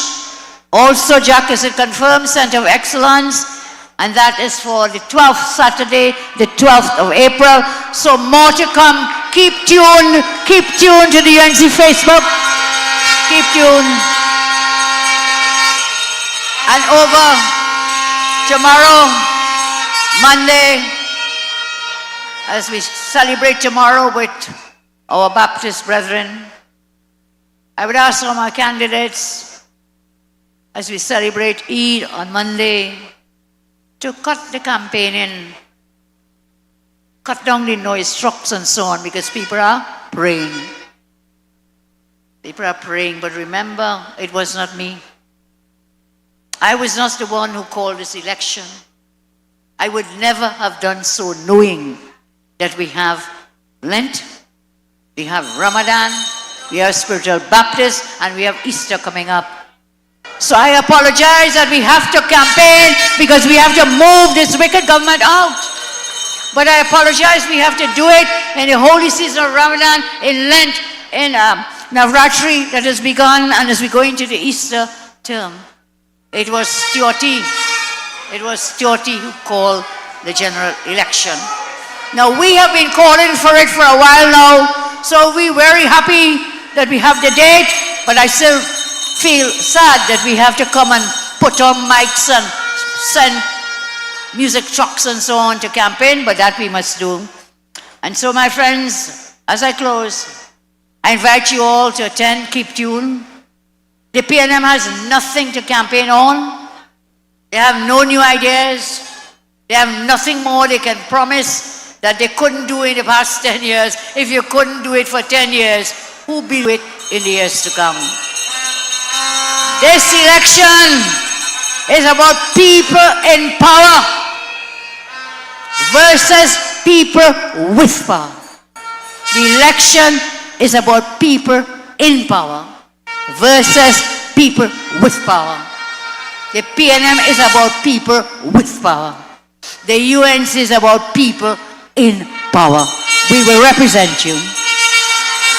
Also, Jack, is it confirmed, Center of Excellence? And that is for the 12th Saturday, the 12th of April. So more to come. Keep tuned to the UNC Facebook. Keep tuned. And over tomorrow, Monday, as we celebrate tomorrow with our Baptist brethren, I would ask all my candidates, as we celebrate Eid on Monday, to cut the campaigning, cut down the noise, trucks and so on, because people are praying. People are praying, but remember, it was not me. I was not the one who called this election. I would never have done so, knowing that we have Lent, we have Ramadan, we have spiritual Baptist, and we have Easter coming up. So I apologize that we have to campaign because we have to move this wicked government out. But I apologize, we have to do it in the holy season of Ramadan, in Lent, in Navratri that has begun, and as we go into the Easter term. It was Stuarty. It was Stuarty who called the general election. Now we have been calling for it for a while now, so we're very happy that we have the date, but I still feel sad that we have to come and put on mics and send music trucks and so on to campaign, but that we must do. And so my friends, as I close, I invite you all to attend, keep tuned. The PNM has nothing to campaign on. They have no new ideas. They have nothing more they can promise that they couldn't do in the past 10 years. If you couldn't do it for 10 years, who will do it in the years to come? This election is about people in power versus people with power. The election is about people in power versus people with power. The PNM is about people with power. The UNC is about people in power. We will represent you.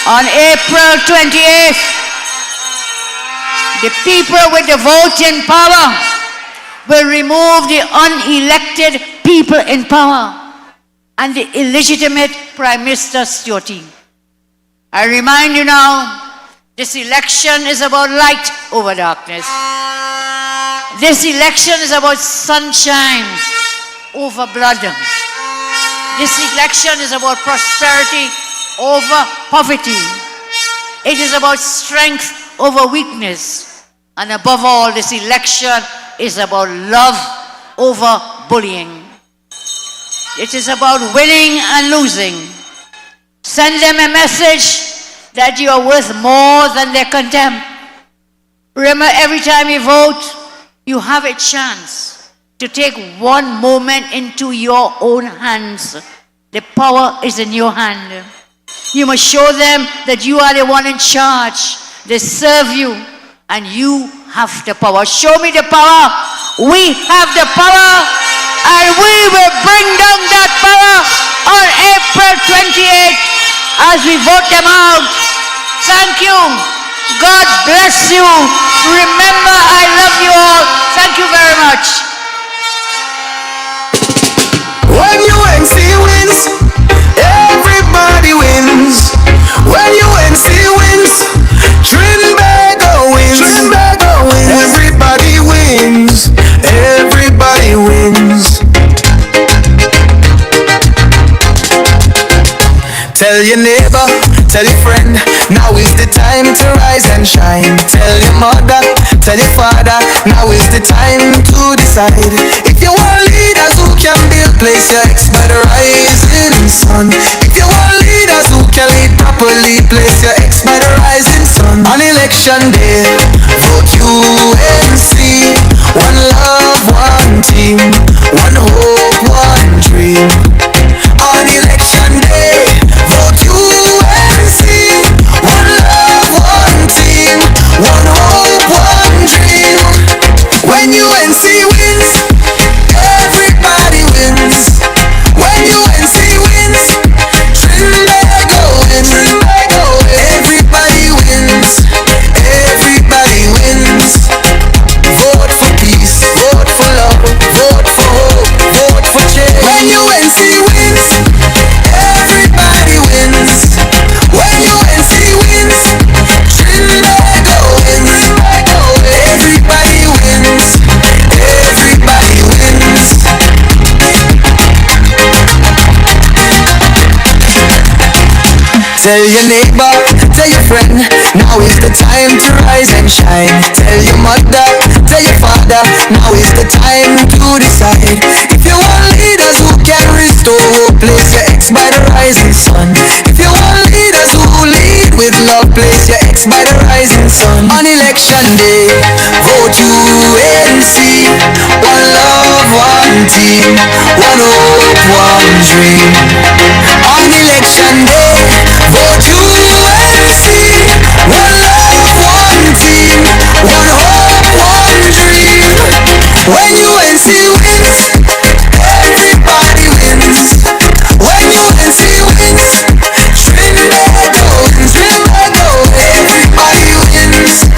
On April 28th, the people with the voting power will remove the unelected people in power and the illegitimate Prime Minister Stuarty. I remind you now, this election is about light over darkness. This election is about sunshine over blood. This election is about prosperity over poverty. It is about strength over weakness. And above all, this election is about love over bullying. It is about winning and losing. Send them a message that you are worth more than their contempt. Remember, every time you vote, you have a chance to take one moment into your own hands. The power is in your hand. You must show them that you are the one in charge. They serve you, and you have the power. Show me the power. We have the power, and we will bring down that power on April 28th as we vote them out. Thank you. God bless you. Remember, I love you all. Thank you very much. When UNC wins, everybody wins. When UNC wins, Trinidad wins. Everybody wins. Everybody wins. Tell your neighbor, tell your friend, now is the time to rise and shine. Tell your mother, tell your father, now is the time to decide. If you want leaders who can build, place your ex by the rising sun. If you want leaders who can lead properly, place your ex by the rising sun. On election day, vote UNC. One love, one team, one hope, one dream. On election day, vote UNC. One love, one team, one hope, one dream. When UNC wins, everybody wins. When UNC wins, Trinidad wins. Everybody wins. Everybody wins. Vote for peace, vote for love, vote for hope, vote for change. When UNC wins, everybody wins. When UNC wins, Trinidad wins. Everybody wins. Everybody wins. Tell your neighbor, tell your friend, now is the time to rise and shine. Tell your mother, tell your father, now is the time to decide. If you want leaders who can restore hope, place your ex by the rising sun. If you want leaders who lead with love, place your ex by the rising sun. On election day, vote UNC. One love, one team, one hope, one dream. On election day, vote UNC. One love, one team, one hope, one UNC wins, everybody wins. When UNC wins, Trinidad wins, everybody wins,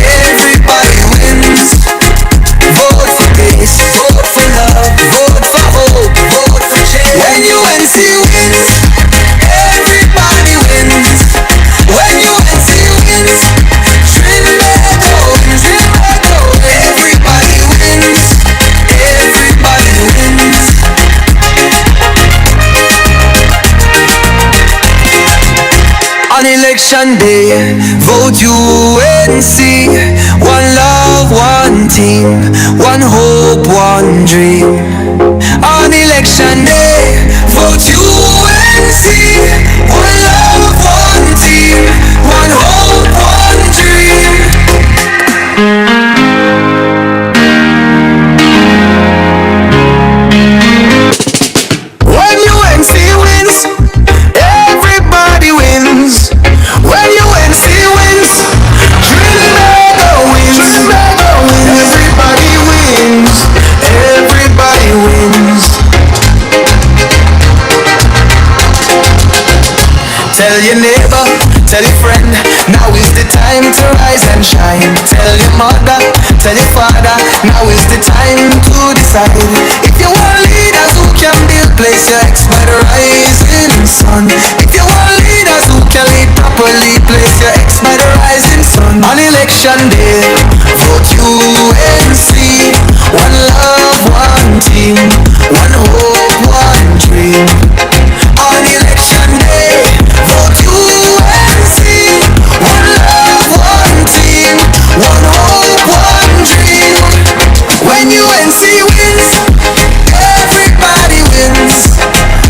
everybody wins. Vote for peace, vote for love, vote for hope, vote for change. When UNC wins, everybody wins. When UNC wins, Trinidad wins, everybody wins, everybody wins. On election day, vote UNC. One love, one team, one hope, one dream. On election day, vote UNC. One love, one team, one hope, one dream. When UNC wins, everybody wins. When UNC wins, Trinidad wins, everybody wins, everybody wins. Tell your neighbor, tell your friend, now is the time to rise and shine. Tell your mother, tell your father, now is the time to decide. If you want leaders who can build, place your ex by the rising sun. If you want leaders who can lead properly, place your ex by the rising sun. On election day, vote UNC. One love, one team, one hope, one dream. On election day, vote UNC. One love, one team, one hope, one dream. When UNC wins, everybody wins.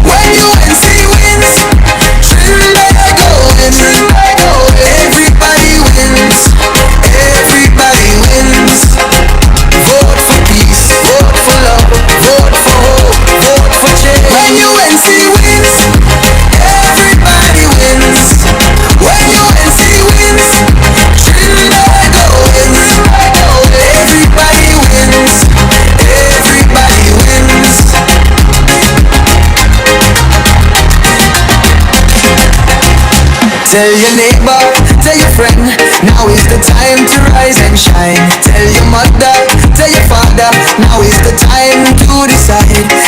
When UNC wins, Trinidad wins, everybody wins, everybody wins. Vote for peace, vote for love, vote for hope, vote for change. When UNC wins, everybody wins. When UNC wins, Trinidad wins, everybody wins, everybody wins. Tell your neighbor, tell your friend, now is the time to rise and shine. Tell your mother, tell your father, now is the time to decide.